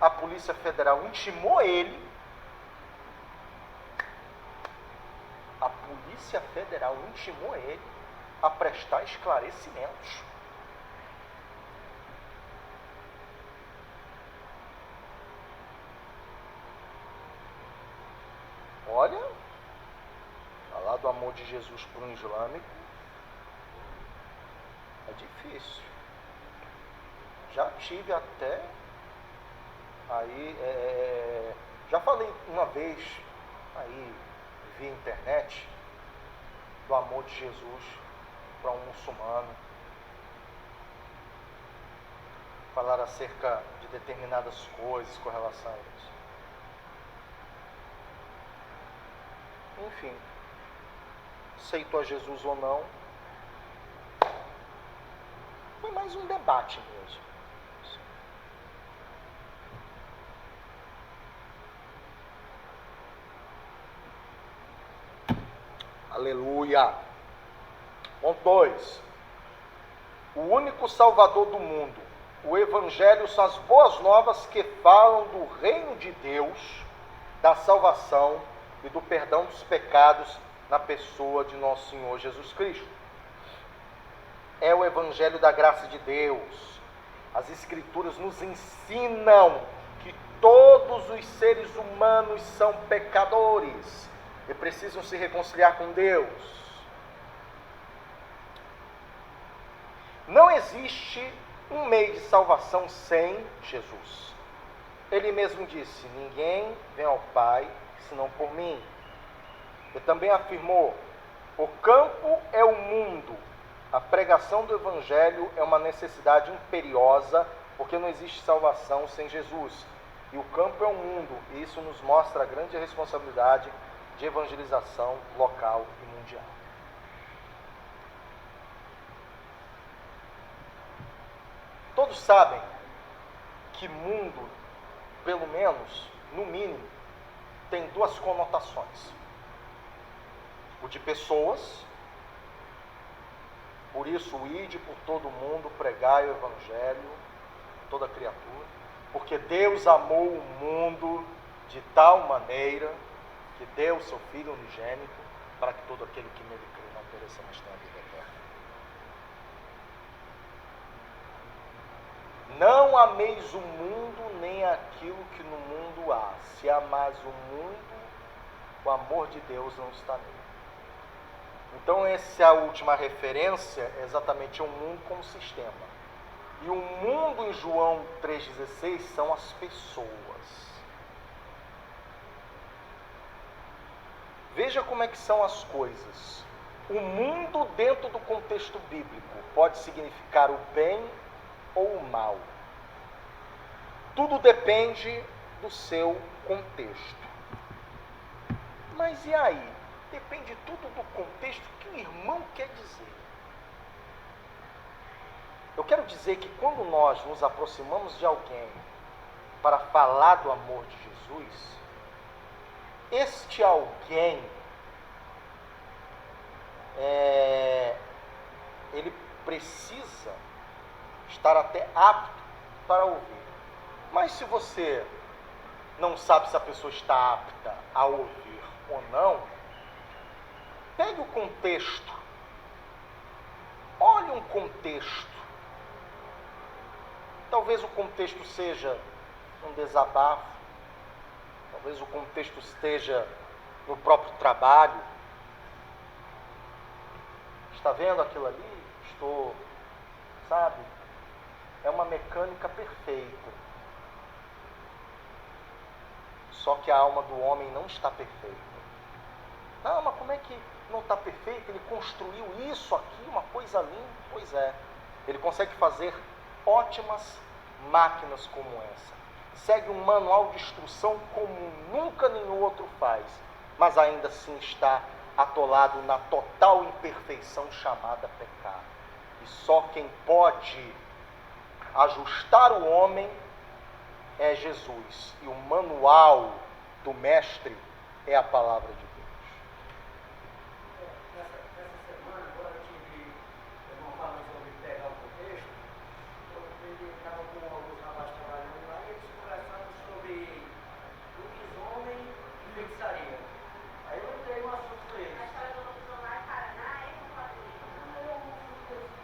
A Polícia Federal intimou ele. A Polícia Federal intimou ele a prestar esclarecimentos. olha, falar do amor de Jesus para um islâmico é difícil. Já tive até, aí, já falei uma vez, aí, via internet, do amor de Jesus para um muçulmano. Falar acerca de determinadas coisas com relação a isso. Enfim, aceitou a Jesus ou não, foi mais um debate mesmo. Aleluia. Ponto 2. O único Salvador do mundo. O Evangelho são as boas novas que falam do reino de Deus, da salvação e do perdão dos pecados na pessoa de nosso Senhor Jesus Cristo. É o Evangelho da graça de Deus. As Escrituras nos ensinam que todos os seres humanos são pecadores e precisam se reconciliar com Deus. Não existe um meio de salvação sem Jesus. Ele mesmo disse: ninguém vem ao Pai senão por mim. Ele também afirmou: o campo é o mundo. A pregação do Evangelho é uma necessidade imperiosa, porque não existe salvação sem Jesus. E o campo é o mundo, e isso nos mostra a grande responsabilidade de evangelização local e mundial. Todos sabem que mundo, pelo menos, no mínimo, tem duas conotações. O de pessoas, por isso o ide por todo mundo, pregai o Evangelho, toda criatura, porque Deus amou o mundo de tal maneira que deu o seu Filho unigênito, para que todo aquele que nele crê não pereça, mas tenha vida eterna. Não ameis o mundo, nem aquilo que no mundo há. Se amais o mundo, o amor de Deus não está nele. Então essa é a última referência, é exatamente o mundo como sistema. E o mundo em João 3,16 são as pessoas. Veja como é que são as coisas. O mundo dentro do contexto bíblico pode significar o bem ou o mal. Tudo depende do seu contexto. Mas e aí? Depende tudo do contexto que o irmão quer dizer. Eu quero dizer que quando nós nos aproximamos de alguém para falar do amor de Jesus, este alguém, ele precisa estar até apto para ouvir. Mas se você não sabe se a pessoa está apta a ouvir ou não, pegue o contexto, olhe um contexto. Talvez o contexto seja um desabafo, talvez o contexto esteja no próprio trabalho. Está vendo aquilo ali? Estou, sabe? É uma mecânica perfeita. Só que a alma do homem não está perfeita. Não, mas como é que não está perfeito? Ele construiu isso aqui, uma coisa linda. Pois é, ele consegue fazer ótimas máquinas como essa. Segue um manual de instrução como nunca nenhum outro faz, mas ainda assim está atolado na total imperfeição chamada pecado. E só quem pode ajustar o homem é Jesus. E o manual do mestre é a palavra de Deus. Essa semana, agora eu tive uma fala sobre pegar o contexto. Ele estava com alguns rapazes trabalhando lá e eles conversaram sobre lobisomem e feitiçaria. Aí eu entrei no assunto com eles. A história do lobisomem lá em Paraná é com o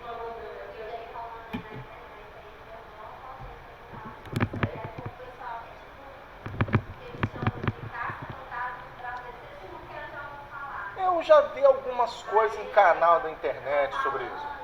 falou dele. Ele falando na internet aí, eu não posso acreditar. É com o pessoal que eles chamam de caça-fantasmas brasileiros. eu já vi algumas coisas em canal da internet sobre isso.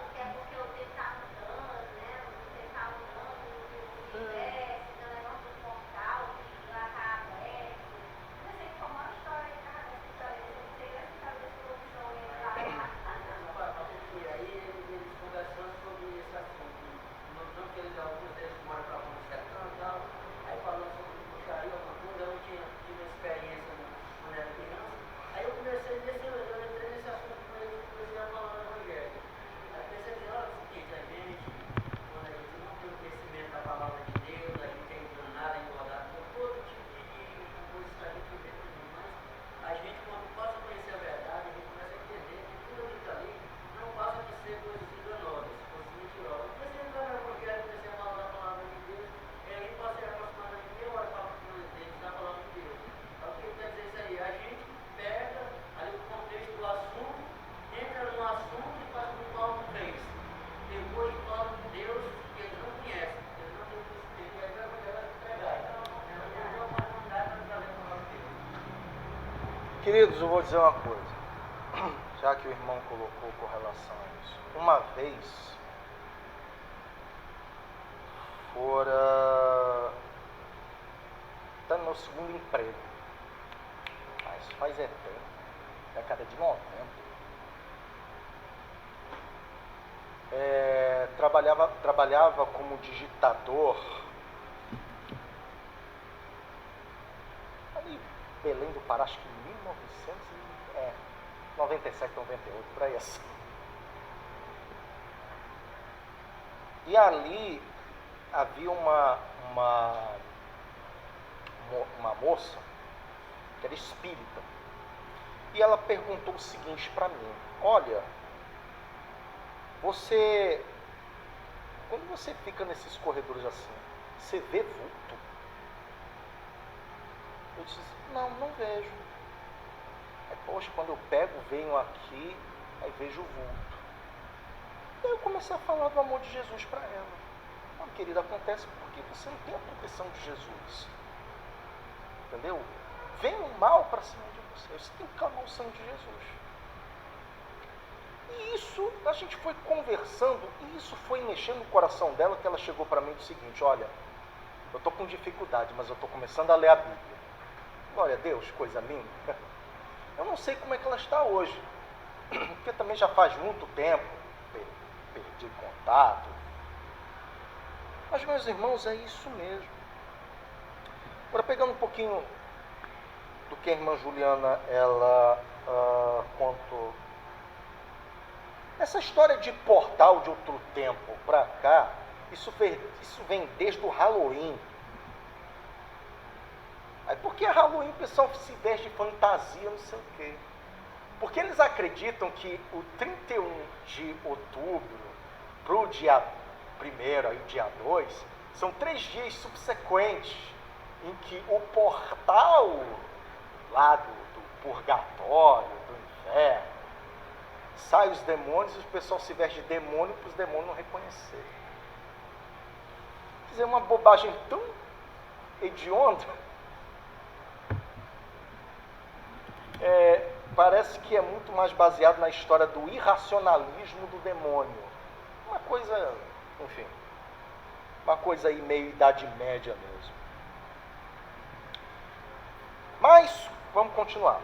Queridos, eu vou dizer uma coisa, já que o irmão colocou com relação a isso. Uma vez, está no meu segundo emprego, mas faz tempo, década de 90. Trabalhava como digitador ali em Belém do Pará, acho que em 97, 98, por aí assim. E ali havia uma moça que era espírita. E ela perguntou o seguinte para mim: olha, quando você fica nesses corredores assim, você vê vulto? Eu disse: não vejo. Aí, poxa, quando eu venho aqui, aí vejo o vulto. E aí eu comecei a falar do amor de Jesus para ela. Não, querida, acontece porque você não tem a proteção de Jesus. Entendeu? Vem o mal para cima de você. Você tem que clamar o sangue de Jesus. E isso, a gente foi conversando, e isso foi mexendo no coração dela, que ela chegou para mim e disse o seguinte: olha, eu estou com dificuldade, mas eu estou começando a ler a Bíblia. Glória a Deus, coisa linda. Eu não sei como é que ela está hoje, porque também já faz muito tempo, perdi contato. Mas, meus irmãos, é isso mesmo. Agora, pegando um pouquinho do que a irmã Juliana, ela contou. Essa história de portal de outro tempo para cá, isso vem desde o Halloween. Aí por que Halloween o pessoal se veste de fantasia, não sei o quê? Porque eles acreditam que o 31 de outubro para o dia 1º, aí o dia 2, são 3 dias subsequentes em que o portal lá do purgatório, do inferno, sai os demônios e o pessoal se veste de demônio para os demônios não reconhecerem. Quer dizer, uma bobagem tão hedionda. Parece que é muito mais baseado na história do irracionalismo do demônio. Uma coisa, enfim, uma coisa aí meio Idade Média mesmo. Mas, vamos continuar.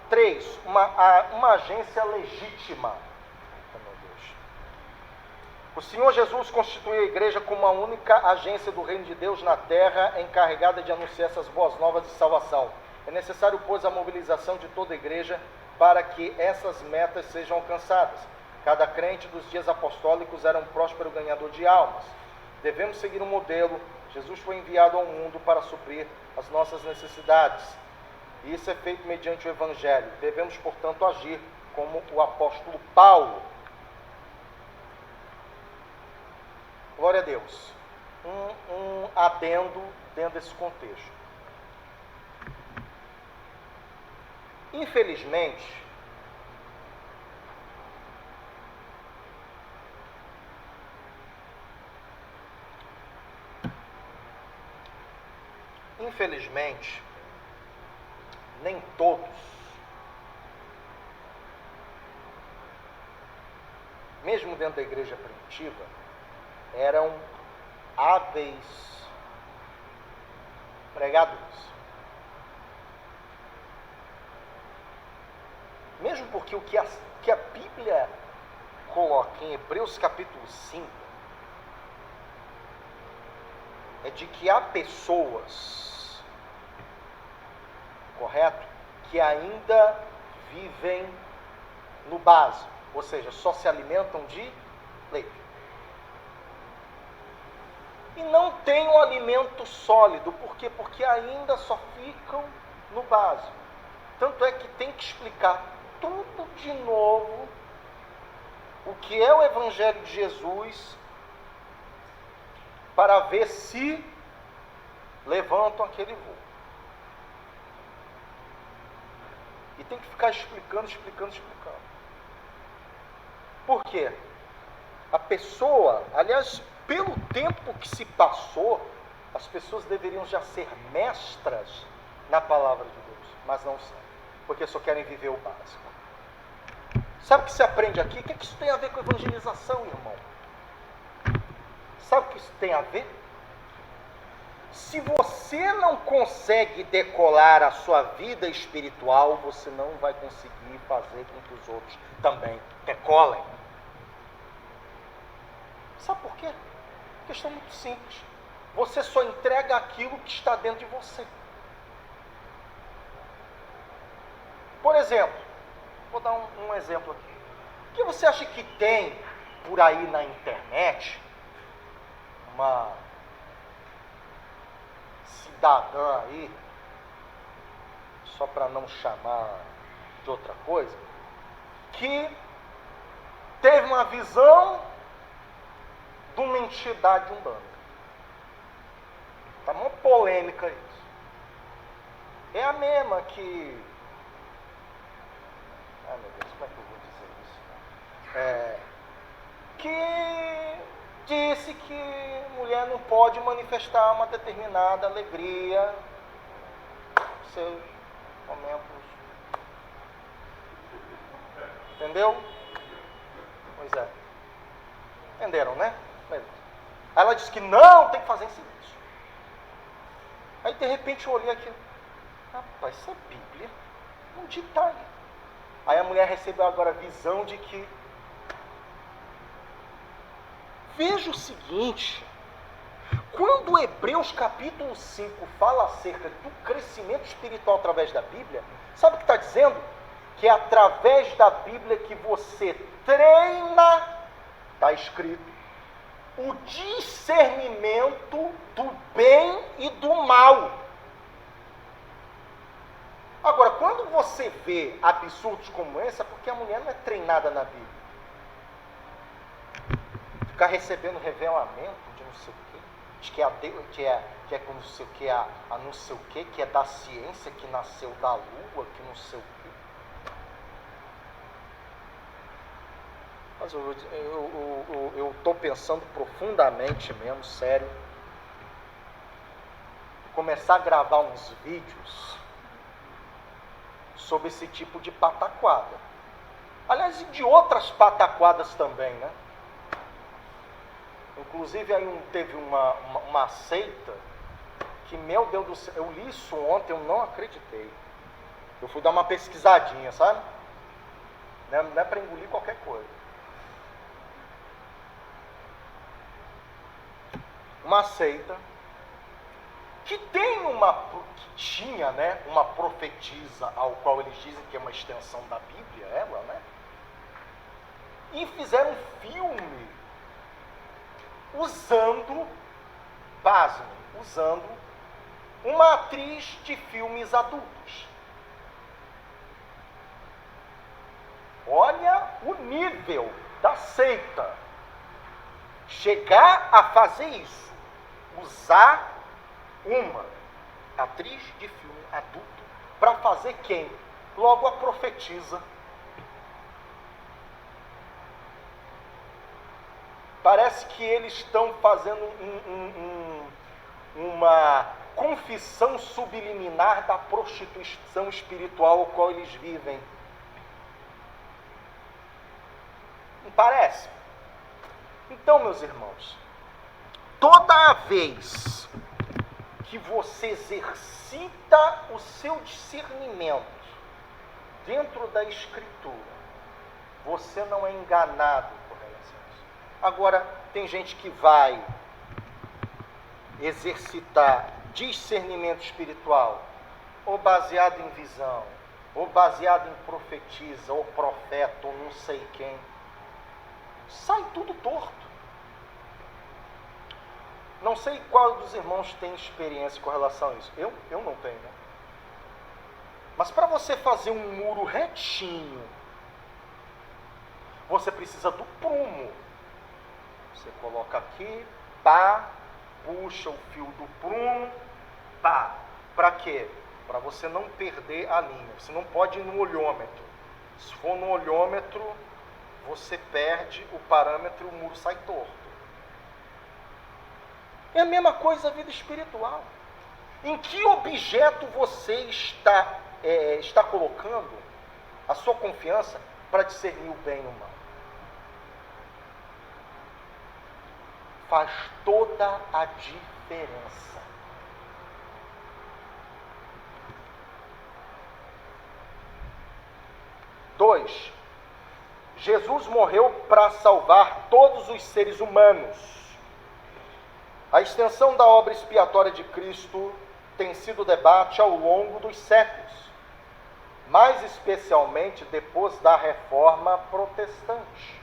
3. Uma agência legítima. Oh, meu Deus. O Senhor Jesus constituiu a igreja como a única agência do reino de Deus na terra encarregada de anunciar essas boas novas de salvação. É necessário, pois, a mobilização de toda a igreja para que essas metas sejam alcançadas. Cada crente dos dias apostólicos era um próspero ganhador de almas. Devemos seguir um modelo. Jesus foi enviado ao mundo para suprir as nossas necessidades. E isso é feito mediante o Evangelho. Devemos, portanto, agir como o apóstolo Paulo. Glória a Deus. Um adendo dentro desse contexto. Infelizmente, nem todos, mesmo dentro da igreja primitiva, eram hábeis pregadores. Mesmo porque o que a Bíblia coloca em Hebreus capítulo 5 é de que há pessoas, correto, que ainda vivem no básico, ou seja, só se alimentam de leite. E não tem um alimento sólido, por quê? Porque ainda só ficam no básico. Tanto é que tem que explicar tudo de novo o que é o Evangelho de Jesus para ver se levantam aquele voo. E tem que ficar explicando. Por quê? A pessoa, aliás, pelo tempo que se passou, as pessoas deveriam já ser mestras na palavra de Deus, mas não são, porque só querem viver o básico. Sabe o que se aprende aqui? O que isso tem a ver com evangelização, irmão? Sabe o que isso tem a ver? Se você não consegue decolar a sua vida espiritual, você não vai conseguir fazer com que os outros também decolem. Sabe por quê? Questão muito simples. Você só entrega aquilo que está dentro de você. Por exemplo, vou dar um exemplo aqui. O que você acha que tem por aí na internet uma cidadã aí, só para não chamar de outra coisa, que teve uma visão de uma entidade umbanda? Está uma polêmica isso. É a mesma que... Ai meu Deus, como é que eu vou dizer isso? Que disse que mulher não pode manifestar uma determinada alegria nos seus momentos. Entendeu? Pois é. Entenderam, né? Aí ela disse que não, tem que fazer em silêncio. Aí de repente eu olhei aquilo. Rapaz, isso é Bíblia? Onde está? Aí a mulher recebeu agora a visão de que... Veja o seguinte, quando Hebreus capítulo 5 fala acerca do crescimento espiritual através da Bíblia, sabe o que está dizendo? Que é através da Bíblia que você treina, está escrito, o discernimento do bem e do mal. Agora, quando você vê absurdos como esse, é porque a mulher não é treinada na Bíblia. Ficar recebendo revelamento de não sei o quê, de que é Deus, que é com não sei o quê, a não sei o quê, que é da ciência, que nasceu da lua, que não sei o quê. Mas eu estou pensando profundamente mesmo, sério, começar a gravar uns vídeos sobre esse tipo de pataquada. Aliás, e de outras pataquadas também, né? Inclusive aí teve uma seita que, meu Deus do céu, eu li isso ontem, eu não acreditei. Eu fui dar uma pesquisadinha, sabe? Não é para engolir qualquer coisa. Uma seita que tinha, né, uma profetisa ao qual eles dizem que é uma extensão da Bíblia, ela, né? E fizeram um filme usando uma atriz de filmes adultos. Olha o nível da seita. Chegar a fazer isso. Usar uma atriz de filme adulto para fazer quem? Logo a profetisa. Parece que eles estão fazendo uma confissão subliminar da prostituição espiritual ao qual eles vivem. Não parece? Então, meus irmãos, toda vez que você exercita o seu discernimento dentro da Escritura, você não é enganado por relação a isso. Agora, tem gente que vai exercitar discernimento espiritual, ou baseado em visão, ou baseado em profetisa, ou profeta, ou não sei quem. Sai tudo torto. Não sei qual dos irmãos tem experiência com relação a isso. Eu não tenho, né? Mas para você fazer um muro retinho, você precisa do prumo. Você coloca aqui, pá, puxa o fio do prumo, pá. Para quê? Para você não perder a linha. Você não pode ir no olhômetro. Se for no olhômetro, você perde o parâmetro e o muro sai torto. É a mesma coisa a vida espiritual. Em que objeto você está colocando a sua confiança para discernir o bem e o mal? Faz toda a diferença. Dois, Jesus morreu para salvar todos os seres humanos. A extensão da obra expiatória de Cristo tem sido debate ao longo dos séculos, mais especialmente depois da Reforma Protestante.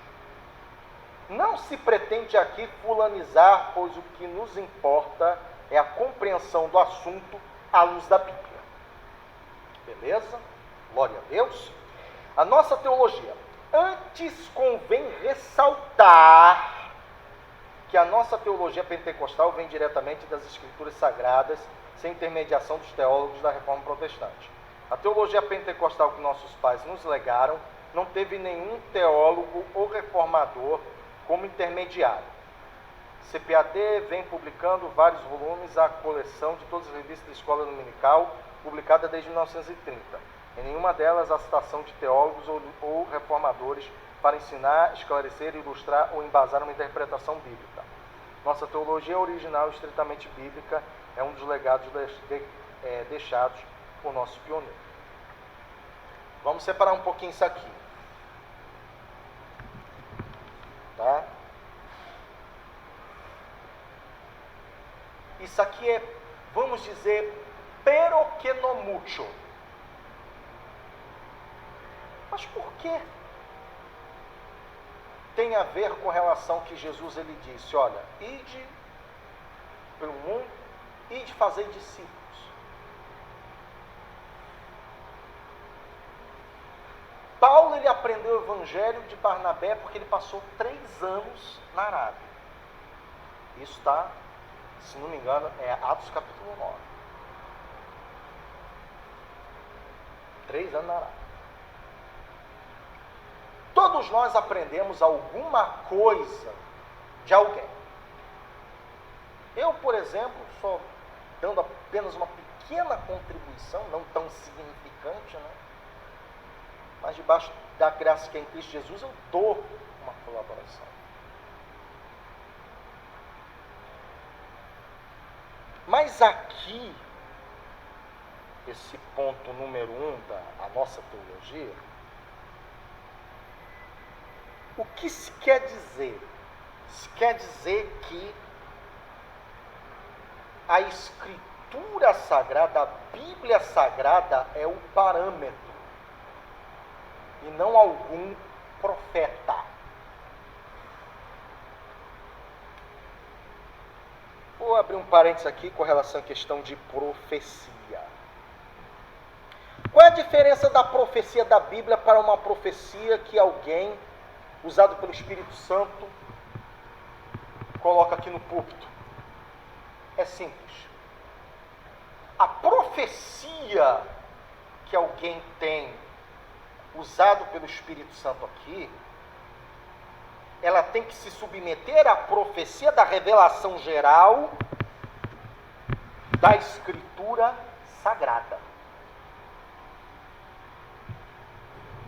Não se pretende aqui fulanizar, pois o que nos importa é a compreensão do assunto à luz da Bíblia. Beleza? Glória a Deus. A nossa teologia. Antes convém ressaltar que a nossa teologia pentecostal vem diretamente das Escrituras Sagradas, sem intermediação dos teólogos da Reforma Protestante. A teologia pentecostal que nossos pais nos legaram não teve nenhum teólogo ou reformador como intermediário. CPAD vem publicando vários volumes, a coleção de todas as revistas da Escola Dominical, publicada desde 1930. Em nenhuma delas há citação de teólogos ou reformadores para ensinar, esclarecer, ilustrar ou embasar uma interpretação bíblica. Nossa teologia original, estritamente bíblica, é um dos legados deixados por nosso pioneiro. Vamos separar um pouquinho isso aqui. Tá? Isso aqui é, vamos dizer, pero que no mucho. Mas por quê? Tem a ver com relação que Jesus ele disse, olha, ide pelo mundo, ide fazer discípulos. Paulo ele aprendeu o evangelho de Barnabé porque ele passou 3 anos na Arábia. Isso está, se não me engano, é Atos capítulo 9. 3 anos na Arábia. Todos nós aprendemos alguma coisa de alguém. Eu, por exemplo, só dando apenas uma pequena contribuição, não tão significante, né? Mas debaixo da graça que é em Cristo Jesus, eu dou uma colaboração. Mas aqui, esse ponto número 1 da nossa teologia, o que se quer dizer? Se quer dizer que a Escritura Sagrada, a Bíblia Sagrada é o parâmetro e não algum profeta. Vou abrir um parênteses aqui com relação à questão de profecia. Qual é a diferença da profecia da Bíblia para uma profecia que alguém, usado pelo Espírito Santo, coloca aqui no púlpito? É simples. A profecia que alguém tem, usado pelo Espírito Santo aqui, ela tem que se submeter à profecia da revelação geral da Escritura Sagrada.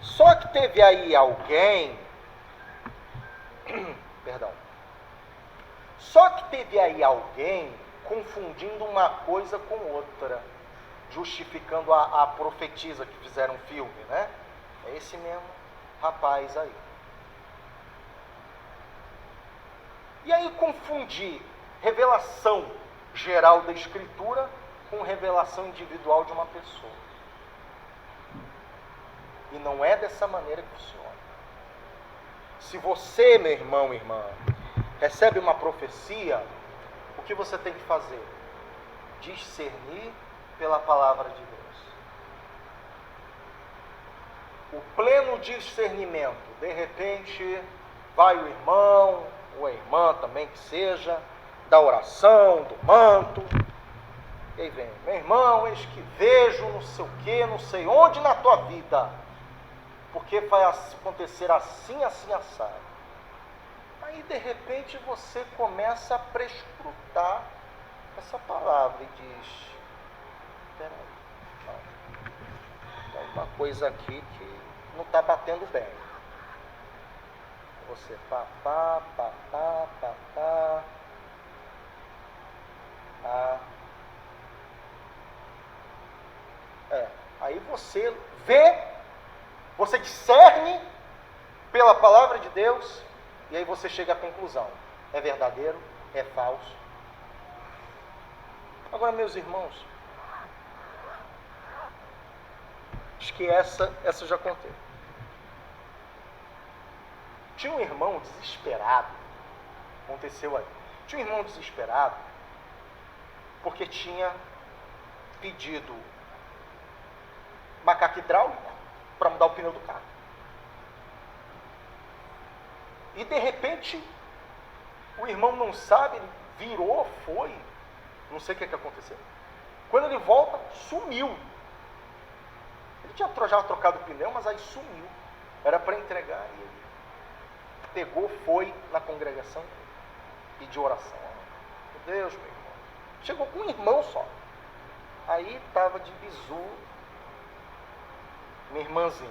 Só que teve aí alguém, perdão, só que teve aí alguém confundindo uma coisa com outra, justificando a profetisa que fizeram um filme, né? É esse mesmo rapaz aí. E aí confundir revelação geral da Escritura com revelação individual de uma pessoa. E não é dessa maneira que funciona. Se você, meu irmão, irmã, recebe uma profecia, o que você tem que fazer? Discernir pela palavra de Deus. O pleno discernimento, de repente, vai o irmão, ou a irmã também que seja, da oração, do manto, e aí vem, meu irmão, eis que vejo não sei o que, não sei onde na tua vida, porque vai acontecer assim, assim, assado. Aí de repente você começa a prescrutar essa palavra e diz, peraí, tem uma coisa aqui que não está batendo bem. Você papá, papá, papá, aí você vê, você discerne pela palavra de Deus, e aí você chega à conclusão, é verdadeiro, é falso. Agora, meus irmãos, acho que essa eu já contei. Tinha um irmão desesperado, aconteceu aí, tinha um irmão desesperado, porque tinha pedido macaco hidráulico para mudar o pneu do carro. E de repente, o irmão não sabe, ele virou, foi, não sei o que aconteceu. Quando ele volta, sumiu. Ele tinha já trocado o pneu, mas aí sumiu. Era para entregar e ele pegou, foi na congregação, pediu oração. Meu Deus, meu irmão. Chegou com um irmão só. Aí estava de bizu minha irmãzinha,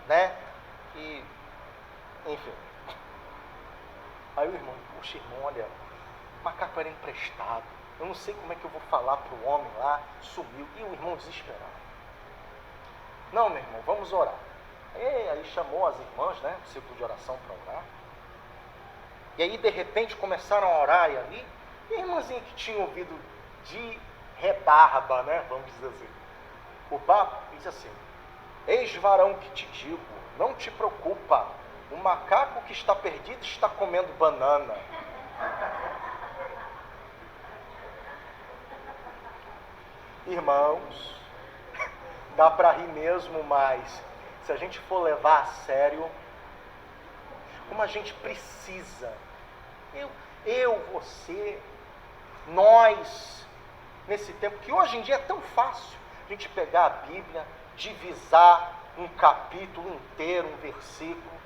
né? E, enfim. Aí o irmão, poxa irmão, olha, o macaco era emprestado. Eu não sei como é que eu vou falar para o homem lá, sumiu. E o irmão desesperado. Não, meu irmão, vamos orar. E aí chamou as irmãs, né? O círculo de oração para orar. E aí, de repente, começaram a orar e ali. E a irmãzinha que tinha ouvido de rebarba, né? Vamos dizer assim. O papo diz assim: eis varão que te digo, não te preocupa, o macaco que está perdido está comendo banana. Irmãos, dá para rir mesmo, mas se a gente for levar a sério, como a gente precisa, você, nós, nesse tempo que hoje em dia é tão fácil, a gente pegar a Bíblia, divisar um capítulo inteiro, um versículo.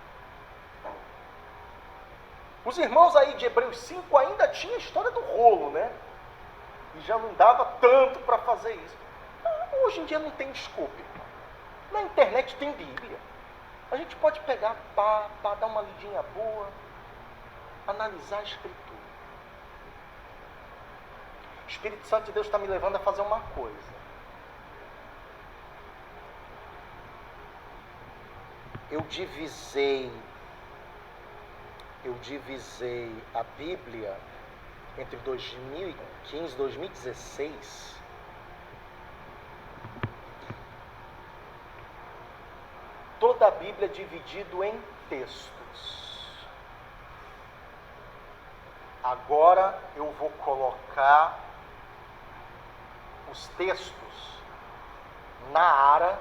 Os irmãos aí de Hebreus 5 ainda tinham a história do rolo, né? E já não dava tanto para fazer isso. Hoje em dia não tem desculpa. Na internet tem Bíblia. A gente pode pegar, dar uma lidinha boa, analisar a Escritura. O Espírito Santo de Deus está me levando a fazer uma coisa. Eu divisei a Bíblia entre 2015 e 2016. Toda a Bíblia dividida em textos. Agora eu vou colocar os textos na ARA,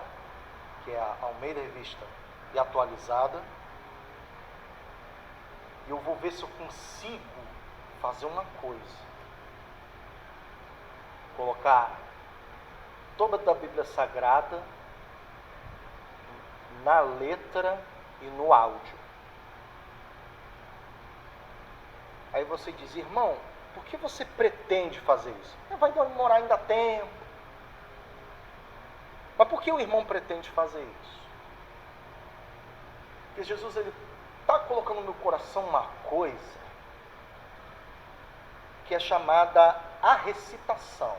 que é a Almeida Revista e Atualizada, e eu vou ver se eu consigo fazer uma coisa: colocar toda a Bíblia Sagrada na letra e no áudio. Aí você diz: irmão, Por que você pretende fazer isso? Vai demorar ainda tempo. Mas por que o irmão pretende fazer isso? Porque Jesus está colocando no meu coração uma coisa que é chamada a recitação.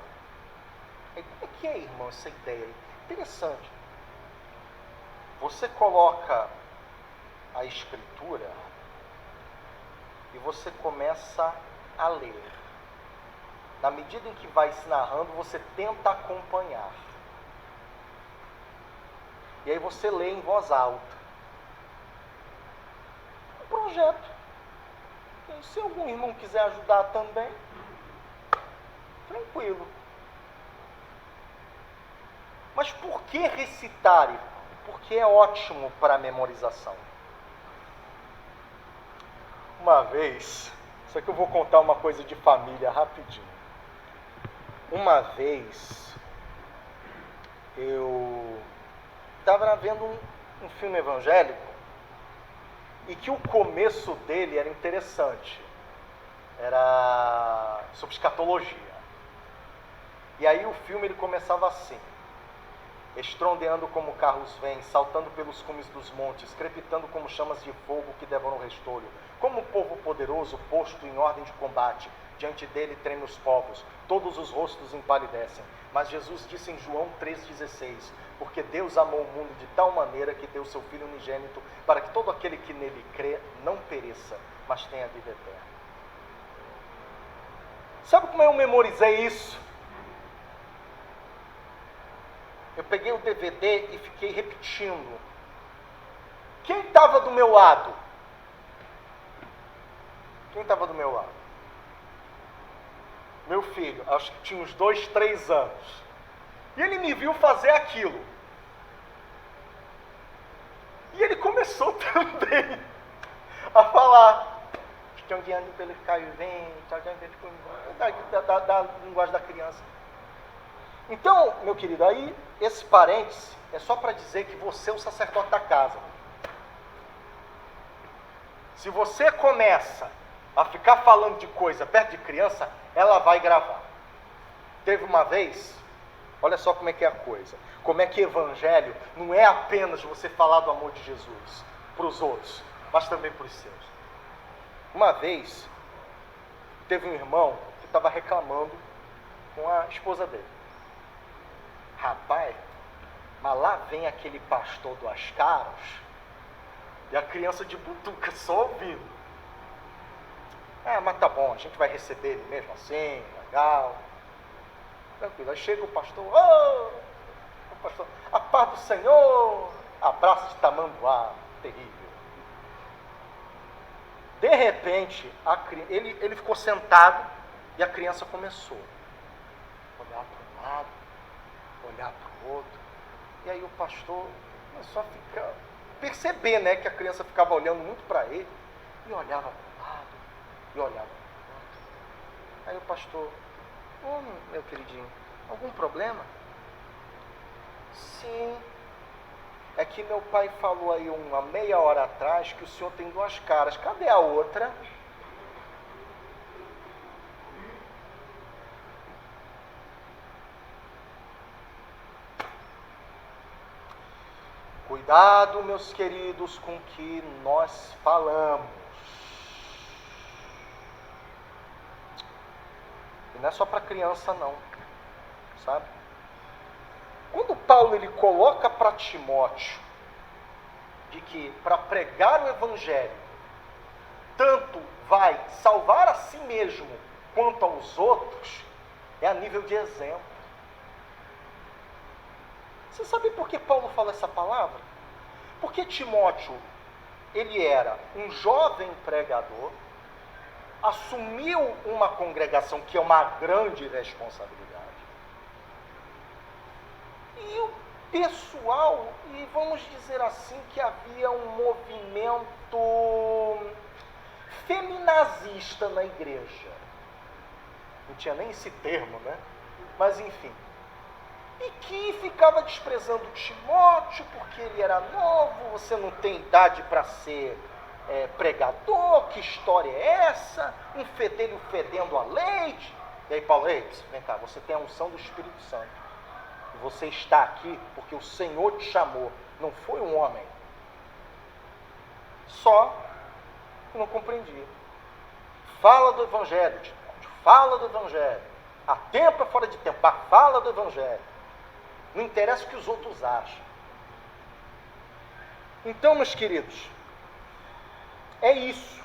E como é que é, irmão, essa ideia? Interessante. Você coloca a escritura e você começa a ler. Na medida em que vai se narrando, você tenta acompanhar. E aí você lê em voz alta. Um projeto. E se algum irmão quiser ajudar também, tranquilo. Mas por que recitar, irmão? Porque é ótimo para a memorização. Uma vez, isso aqui eu vou contar uma coisa de família rapidinho. Uma vez, eu estava vendo um filme evangélico e que o começo dele era interessante. Era sobre escatologia. E aí o filme ele começava assim: estrondeando como carros vêm, saltando pelos cumes dos montes, crepitando como chamas de fogo que devoram o restolho. Como um povo poderoso posto em ordem de combate, diante dele tremem os povos, todos os rostos empalidecem. Mas Jesus disse em João 3,16, porque Deus amou o mundo de tal maneira que deu seu Filho unigênito, para que todo aquele que nele crê não pereça, mas tenha vida eterna. Sabe como eu memorizei isso? Eu peguei o DVD e fiquei repetindo. Quem estava do meu lado? Quem estava do meu lado? Meu filho, acho que tinha uns 2, 3 anos. E ele me viu fazer aquilo. E ele começou também a falar. Estrangueando pelo caio vem, da linguagem da criança. Então, meu querido, aí esse parêntese é só para dizer que você é o sacerdote da casa. Se você começa a ficar falando de coisa perto de criança, ela vai gravar. Teve uma vez, olha só como é que é a coisa, como é que evangelho não é apenas você falar do amor de Jesus para os outros, mas também para os seus. Uma vez, teve um irmão que estava reclamando com a esposa dele. Rapaz, mas lá vem aquele pastor das caras e a criança de butuca só ouvindo. Mas tá bom, a gente vai receber ele mesmo assim, legal. Tranquilo. Aí chega o pastor, o pastor, a paz do Senhor, abraço de tamanduá, terrível. De repente, ele ficou sentado e a criança começou a olhar para um lado, olhar para o outro. E aí o pastor começou a perceber, né, que a criança ficava olhando muito para ele e olhava para um lado e olhava para o outro. Aí o pastor, meu queridinho, algum problema? Sim, é que meu pai falou aí uma meia hora atrás que o senhor tem 2 caras. Cadê a outra? Cuidado, meus queridos, com o que nós falamos. E não é só para criança não, sabe? Quando Paulo ele coloca para Timóteo de que para pregar o evangelho tanto vai salvar a si mesmo quanto aos outros, é a nível de exemplo. Você sabe por que Paulo fala essa palavra? Porque Timóteo, ele era um jovem pregador, assumiu uma congregação que é uma grande responsabilidade. E o pessoal, e vamos dizer assim, que havia um movimento feminazista na igreja. Não tinha nem esse termo, né? Mas enfim. E que ficava desprezando Timóteo porque ele era novo, você não tem idade para ser pregador, que história é essa? Um fedelho fedendo a leite. E aí Paulo, ei, vem cá, você tem a unção do Espírito Santo. E você está aqui porque o Senhor te chamou, não foi um homem. Só que não compreendia. Fala do Evangelho, Timóteo, fala do Evangelho. Há tempo é fora de tempo, mas fala do Evangelho. Não interessa o que os outros acham. Então, meus queridos, é isso.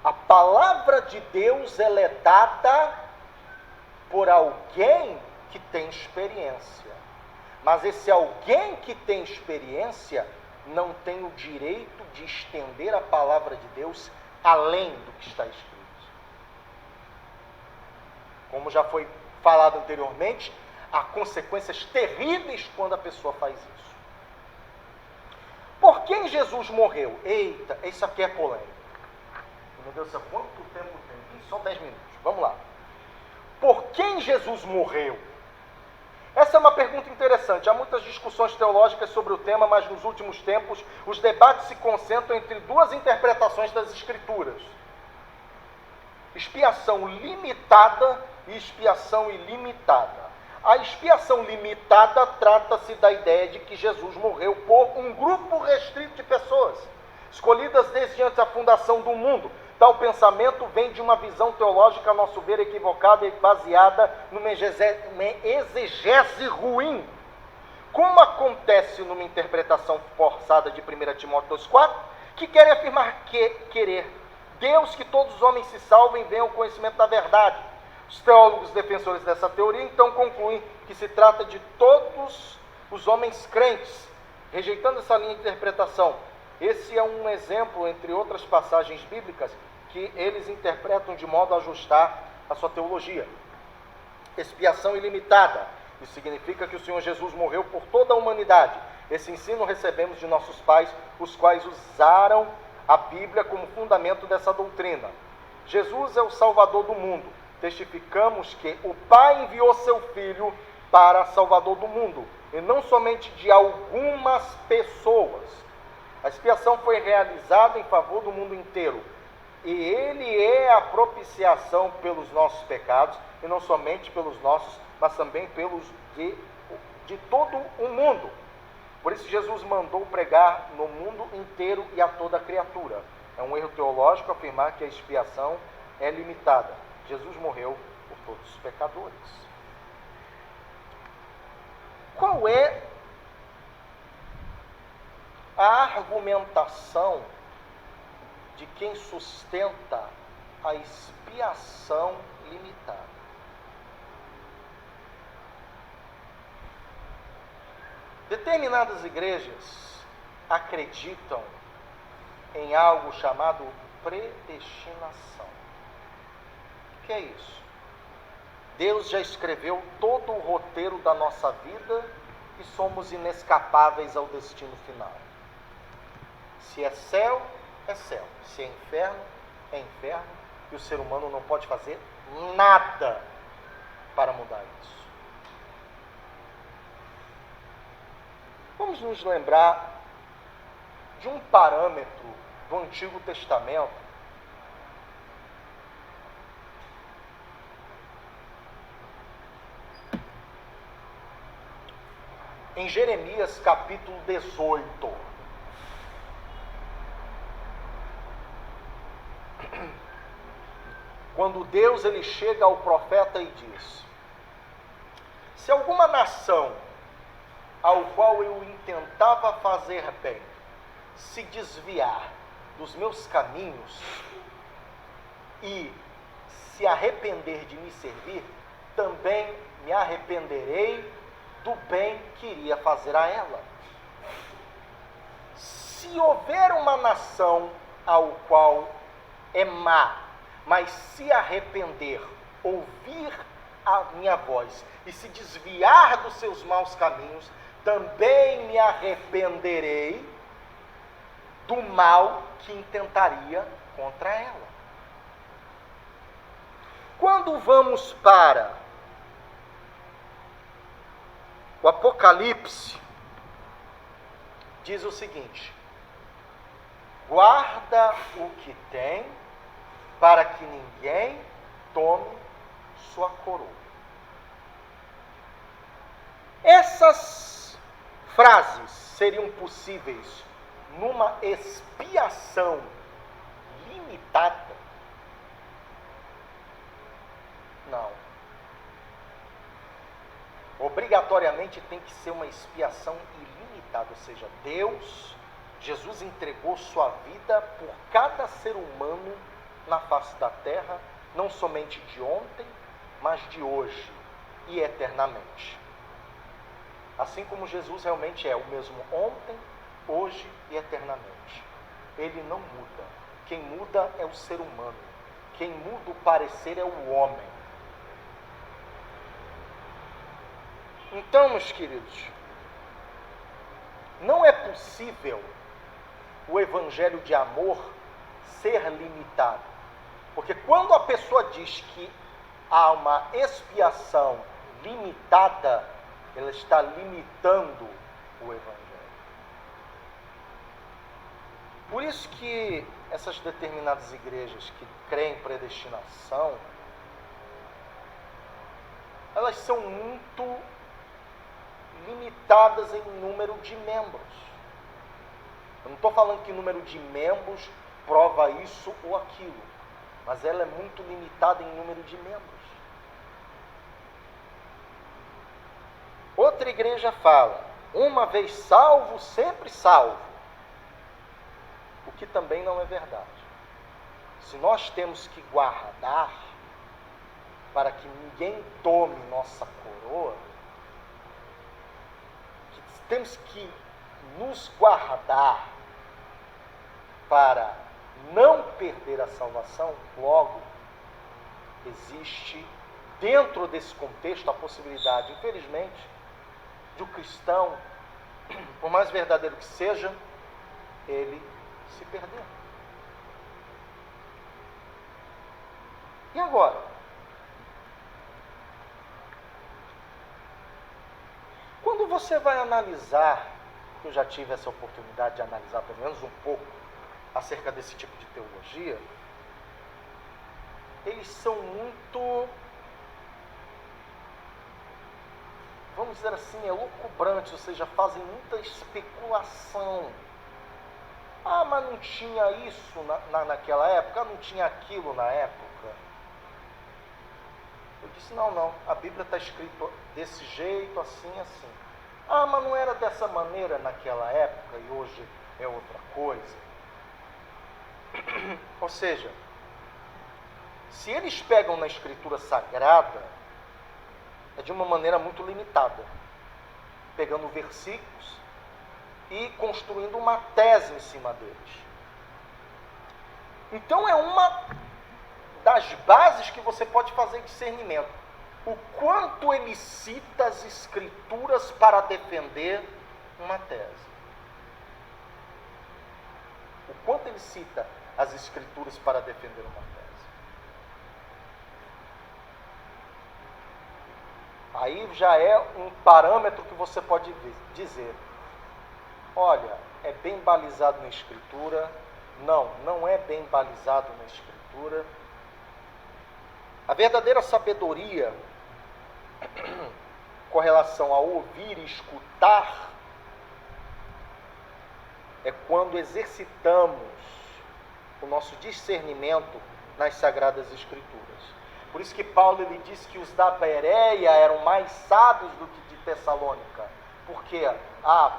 A palavra de Deus, ela é dada por alguém que tem experiência. Mas esse alguém que tem experiência não tem o direito de estender a palavra de Deus além do que está escrito. Como já foi falado anteriormente, há consequências terríveis quando a pessoa faz isso. Por quem Jesus morreu? Eita, isso aqui é polêmico. Meu Deus do céu, quanto tempo tem? Só 10 minutos. Vamos lá. Por quem Jesus morreu? Essa é uma pergunta interessante. Há muitas discussões teológicas sobre o tema, mas nos últimos tempos os debates se concentram entre duas interpretações das Escrituras: expiação limitada e expiação ilimitada. A expiação limitada trata-se da ideia de que Jesus morreu por um grupo restrito de pessoas, escolhidas desde antes da fundação do mundo. Tal pensamento vem de uma visão teológica, a nosso ver, equivocada e baseada numa exegese ruim. Como acontece numa interpretação forçada de 1 Timóteo 2,4, que querem afirmar querer Deus que todos os homens se salvem e venham ao conhecimento da verdade. Os teólogos defensores dessa teoria então concluem que se trata de todos os homens crentes. Rejeitando essa linha de interpretação, esse é um exemplo, entre outras passagens bíblicas, que eles interpretam de modo a ajustar a sua teologia. Expiação ilimitada. Isso significa que o Senhor Jesus morreu por toda a humanidade. Esse ensino recebemos de nossos pais, os quais usaram a Bíblia como fundamento dessa doutrina. Jesus é o Salvador do mundo. Testificamos que o Pai enviou seu Filho para Salvador do mundo, e não somente de algumas pessoas. A expiação foi realizada em favor do mundo inteiro, e Ele é a propiciação pelos nossos pecados, e não somente pelos nossos, mas também pelos de todo o mundo. Por isso Jesus mandou pregar no mundo inteiro e a toda criatura. É um erro teológico afirmar que a expiação é limitada. Jesus morreu por todos os pecadores. Qual é a argumentação de quem sustenta a expiação limitada? Determinadas igrejas acreditam em algo chamado predestinação. O que é isso? Deus já escreveu todo o roteiro da nossa vida e somos inescapáveis ao destino final. Se é céu, é céu. Se é inferno, é inferno. E o ser humano não pode fazer nada para mudar isso. Vamos nos lembrar de um parâmetro do Antigo Testamento em Jeremias capítulo 18. Quando Deus ele chega ao profeta e diz: se alguma nação ao qual eu intentava fazer bem se desviar dos meus caminhos e se arrepender de me servir, também me arrependerei do bem que iria fazer a ela. Se houver uma nação ao qual é má, mas se arrepender, ouvir a minha voz e se desviar dos seus maus caminhos, também me arrependerei do mal que intentaria contra ela. Quando vamos para o Apocalipse, diz o seguinte: guarda o que tem, para que ninguém tome sua coroa. Essas frases seriam possíveis numa expiação limitada? Não. Obrigatoriamente tem que ser uma expiação ilimitada, ou seja, Jesus entregou sua vida por cada ser humano na face da terra, não somente de ontem, mas de hoje e eternamente. Assim como Jesus realmente é o mesmo ontem, hoje e eternamente. Ele não muda. Quem muda é o ser humano. Quem muda o parecer é o homem. Então, meus queridos, não é possível o evangelho de amor ser limitado. Porque quando a pessoa diz que há uma expiação limitada, ela está limitando o evangelho. Por isso que essas determinadas igrejas que creem em predestinação, elas são muito limitadas em número de membros. Eu não estou falando que o número de membros prova isso ou aquilo, mas ela é muito limitada em número de membros. Outra igreja fala, uma vez salvo, sempre salvo. O que também não é verdade. Se nós temos que guardar para que ninguém tome nossa coroa, temos que nos guardar para não perder a salvação, logo, existe dentro desse contexto a possibilidade, infelizmente, de o cristão, por mais verdadeiro que seja, ele se perder. E agora? Quando você vai analisar, eu já tive essa oportunidade de analisar pelo menos um pouco acerca desse tipo de teologia, eles são muito, vamos dizer assim, elucubrantes, ou seja, fazem muita especulação. Ah, mas não tinha isso naquela época, não tinha aquilo na época. Eu disse, não, a Bíblia está escrito desse jeito, assim, assim. Ah, mas não era dessa maneira naquela época e hoje é outra coisa. Ou seja, se eles pegam na Escritura Sagrada, é de uma maneira muito limitada, pegando versículos e construindo uma tese em cima deles. Então é uma das bases que você pode fazer discernimento. O quanto ele cita as Escrituras para defender uma tese. O quanto ele cita as Escrituras para defender uma tese. Aí já é um parâmetro que você pode dizer, olha, é bem balizado na Escritura, não é bem balizado na Escritura. A verdadeira sabedoria com relação a ouvir e escutar é quando exercitamos o nosso discernimento nas Sagradas Escrituras. Por isso que Paulo ele disse que os da Bereia eram mais sábios do que de Tessalônica. Por quê?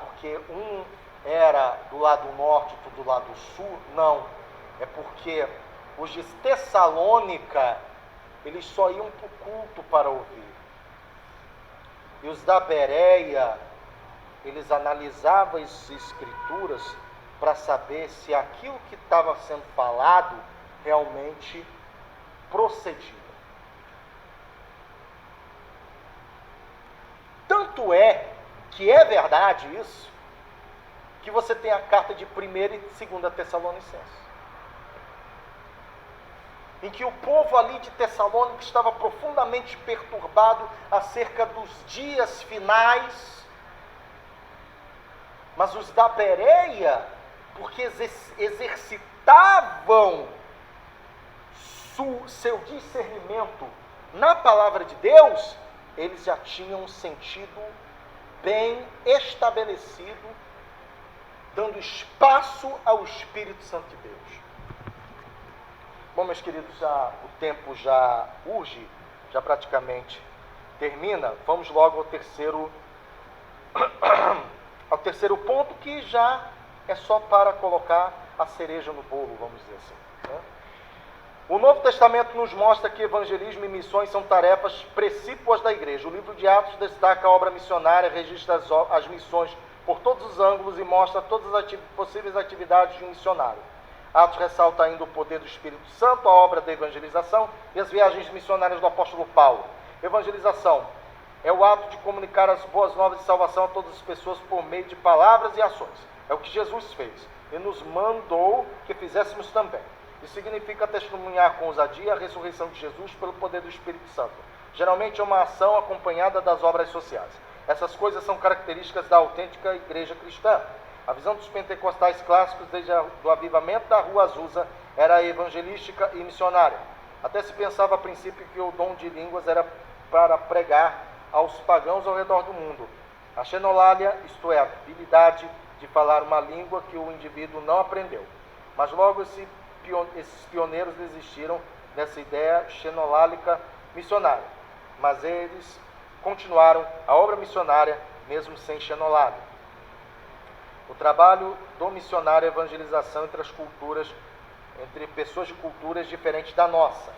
Porque um era do lado norte, outro do lado sul? Não. É porque os de Tessalônica, eles só iam para o culto para ouvir. E os da Bereia, eles analisavam as Escrituras para saber se aquilo que estava sendo falado realmente procedia. Tanto é que é verdade isso, que você tem a carta de 1ª e 2ª Tessalonicenses, em que o povo ali de Tessalônica estava profundamente perturbado acerca dos dias finais, mas os da Bereia, porque exercitavam seu discernimento na palavra de Deus, eles já tinham um sentido bem estabelecido, dando espaço ao Espírito Santo de Deus. Bom, meus queridos, o tempo já urge, já praticamente termina. Vamos logo ao terceiro ponto, que já é só para colocar a cereja no bolo, vamos dizer assim, né? O Novo Testamento nos mostra que evangelismo e missões são tarefas precípuas da igreja. O livro de Atos destaca a obra missionária, registra as missões por todos os ângulos e mostra todas as possíveis atividades de um missionário. Atos ressalta ainda o poder do Espírito Santo, a obra da evangelização e as viagens missionárias do apóstolo Paulo. Evangelização é o ato de comunicar as boas novas de salvação a todas as pessoas por meio de palavras e ações. É o que Jesus fez e nos mandou que fizéssemos também. Isso significa testemunhar com ousadia a ressurreição de Jesus pelo poder do Espírito Santo. Geralmente é uma ação acompanhada das obras sociais. Essas coisas são características da autêntica igreja cristã. A visão dos pentecostais clássicos, desde o avivamento da Rua Azusa, era evangelística e missionária. Até se pensava a princípio que o dom de línguas era para pregar aos pagãos ao redor do mundo. A xenolalia, isto é, a habilidade de falar uma língua que o indivíduo não aprendeu. Mas logo esses pioneiros desistiram dessa ideia xenolálica missionária. Mas eles continuaram a obra missionária mesmo sem xenolalia. O trabalho do missionário é a evangelização entre as culturas, entre pessoas de culturas diferentes da nossa.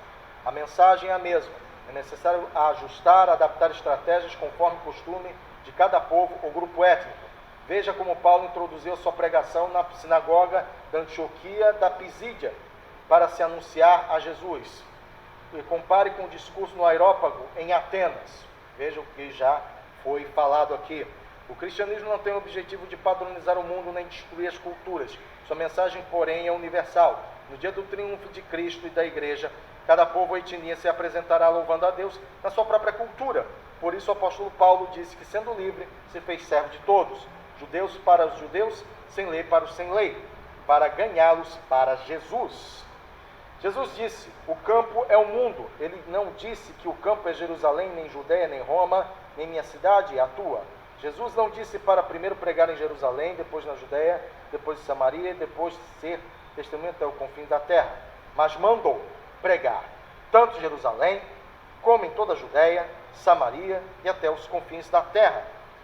A mensagem é a mesma. É necessário ajustar, adaptar estratégias conforme o costume de cada povo ou grupo étnico. Veja como Paulo introduziu sua pregação na sinagoga da Antioquia da Pisídia para se anunciar a Jesus. E compare com o discurso no Areópago em Atenas. Veja o que já foi falado aqui. O cristianismo não tem o objetivo de padronizar o mundo nem destruir as culturas. Sua mensagem, porém, é universal. No dia do triunfo de Cristo e da igreja, cada povo ou etnia se apresentará louvando a Deus na sua própria cultura. Por isso o apóstolo Paulo disse que, sendo livre, se fez servo de todos. Judeus para os judeus, sem lei para os sem lei, para ganhá-los para Jesus. Jesus disse, o campo é o mundo. Ele não disse que o campo é Jerusalém, nem Judeia, nem Roma, nem minha cidade, a tua. Jesus não disse para primeiro pregar em Jerusalém, depois na Judeia, depois em Samaria, e depois ser testemunha até o confim da terra. Mas mandou pregar tanto em Jerusalém, como em toda a Judeia, Samaria e até os confins da terra.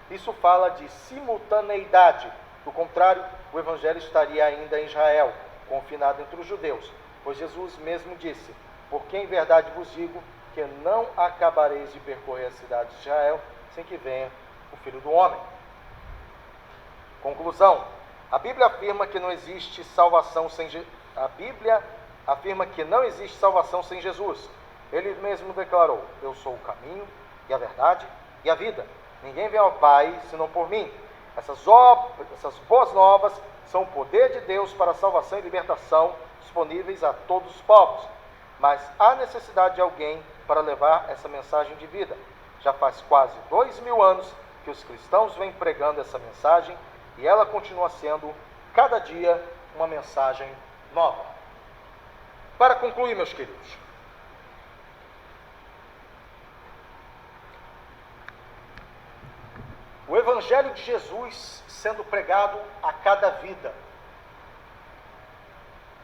Isso fala de simultaneidade. Do contrário, o evangelho estaria ainda em Israel, confinado entre os judeus. Pois Jesus mesmo disse, porque em verdade vos digo que não acabareis de percorrer a cidade de Israel sem que venha o Filho do Homem. Conclusão. A Bíblia afirma que não existe salvação sem Jesus. Ele mesmo declarou, eu sou o caminho e a verdade e a vida. Ninguém vem ao Pai senão por mim. Essas boas novas são o poder de Deus para a salvação e libertação disponíveis a todos os povos. Mas há necessidade de alguém para levar essa mensagem de vida. Já faz quase 2000 anos que os cristãos vêm pregando essa mensagem e ela continua sendo, cada dia, uma mensagem nova. Para concluir, meus queridos, o Evangelho de Jesus sendo pregado a cada vida.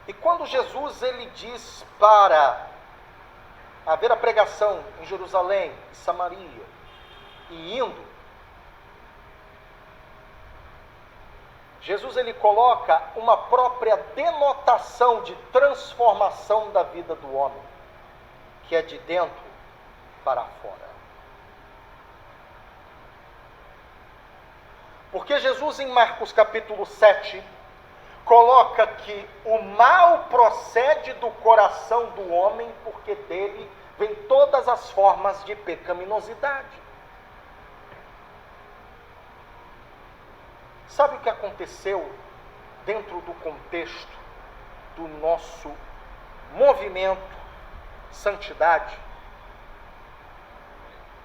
E quando Jesus ele diz para haver a pregação em Jerusalém, em Samaria, e indo, Jesus ele coloca uma própria denotação de transformação da vida do homem, que é de dentro para fora. Porque Jesus em Marcos capítulo 7 coloca que o mal procede do coração do homem, porque dele vem todas as formas de pecaminosidade. Sabe o que aconteceu dentro do contexto do nosso movimento santidade?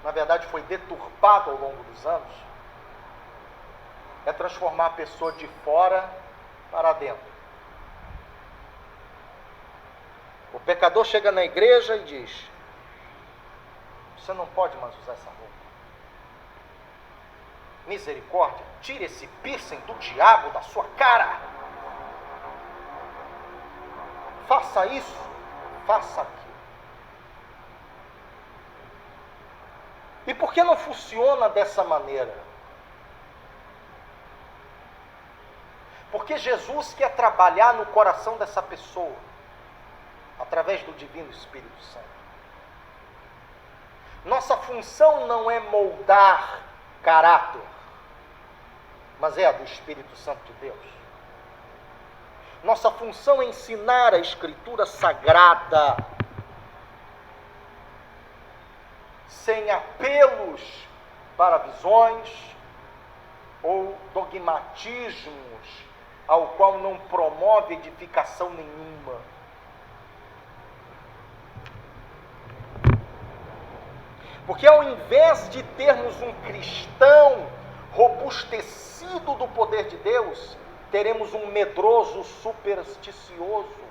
Na verdade, foi deturpado ao longo dos anos. É transformar a pessoa de fora para dentro. O pecador chega na igreja e diz: você não pode mais usar essa roupa. Misericórdia, tire esse piercing do diabo da sua cara. Faça isso, faça aquilo. E por que não funciona dessa maneira? Porque Jesus quer trabalhar no coração dessa pessoa, através do Divino Espírito Santo. Nossa função não é moldar caráter, mas é a do Espírito Santo de Deus. Nossa função é ensinar a Escritura Sagrada, sem apelos para visões ou dogmatismos, ao qual não promove edificação nenhuma. Porque ao invés de termos um cristão robustecido do poder de Deus, teremos um medroso supersticioso.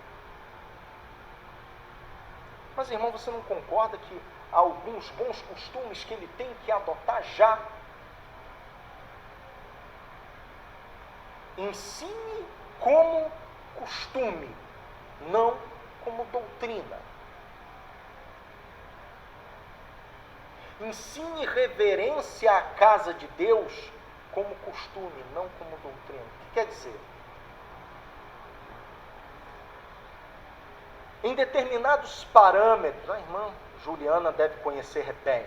Mas, irmão, você não concorda que há alguns bons costumes que ele tem que adotar já? Ensine como costume, não como doutrina. Ensine reverência à casa de Deus como costume, não como doutrina. O que quer dizer? Em determinados parâmetros, a irmã Juliana deve conhecer bem,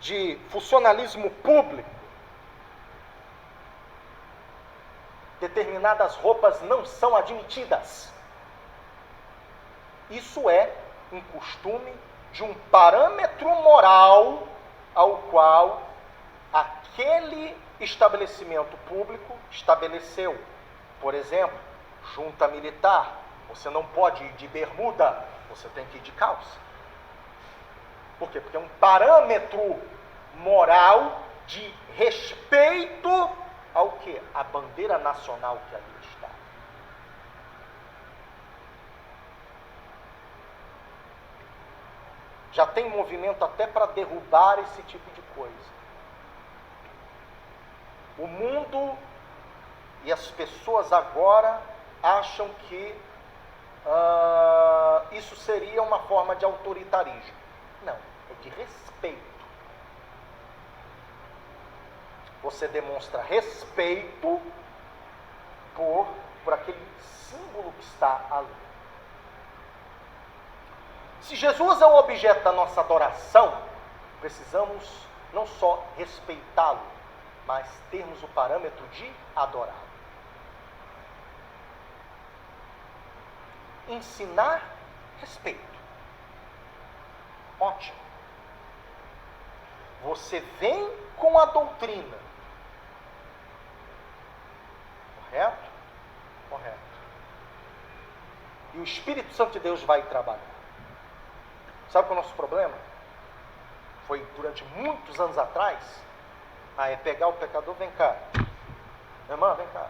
de funcionalismo público, determinadas roupas não são admitidas. Isso é um costume de um parâmetro moral ao qual aquele estabelecimento público estabeleceu. Por exemplo, junta militar, você não pode ir de bermuda, você tem que ir de calça. Por quê? Porque é um parâmetro moral de respeito ao quê? A bandeira nacional que ali está. Já tem movimento até para derrubar esse tipo de coisa. O mundo e as pessoas agora acham que isso seria uma forma de autoritarismo. Não, é de respeito. Você demonstra respeito por aquele símbolo que está ali. Se Jesus é o objeto da nossa adoração, precisamos não só respeitá-lo, mas termos o parâmetro de adorá-lo. Ensinar respeito. Ótimo. Você vem com a doutrina. Correto? Correto. E o Espírito Santo de Deus vai trabalhar. Sabe qual é o nosso problema? Foi durante muitos anos atrás. É pegar o pecador, vem cá. Irmã, vem cá.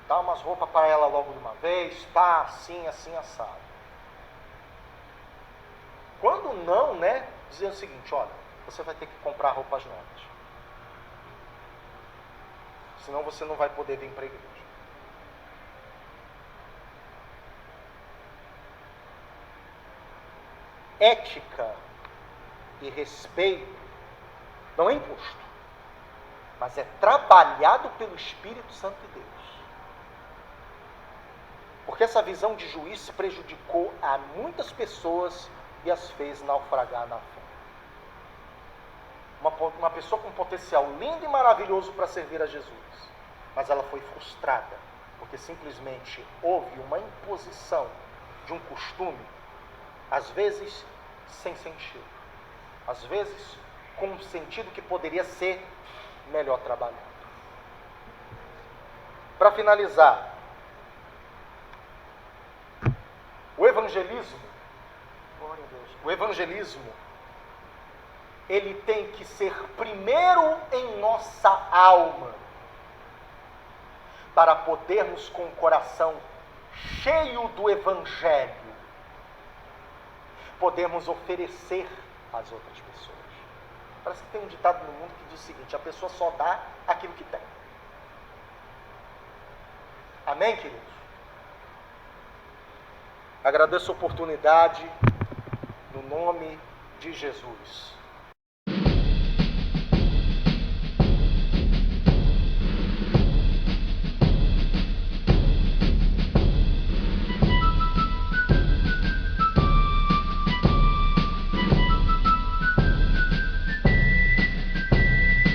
Dá umas roupas para ela logo de uma vez. Tá, assim, assim, assado. Quando não, né? Dizer o seguinte, olha, você vai ter que comprar roupas novas. Senão você não vai poder vir para a igreja. Ética e respeito não é imposto, mas é trabalhado pelo Espírito Santo de Deus. Porque essa visão de juiz prejudicou a muitas pessoas e as fez naufragar na fé. Uma pessoa com potencial lindo e maravilhoso para servir a Jesus, mas ela foi frustrada, porque simplesmente houve uma imposição de um costume, às vezes sem sentido, às vezes com um sentido que poderia ser melhor trabalhado. Para finalizar, o evangelismo, glória a Deus, o evangelismo, ele tem que ser primeiro em nossa alma. para podermos, com o coração cheio do Evangelho, podermos oferecer às outras pessoas. Parece que tem um ditado no mundo que diz o seguinte: a pessoa só dá aquilo que tem. Amém, queridos? Agradeço a oportunidade, no nome de Jesus.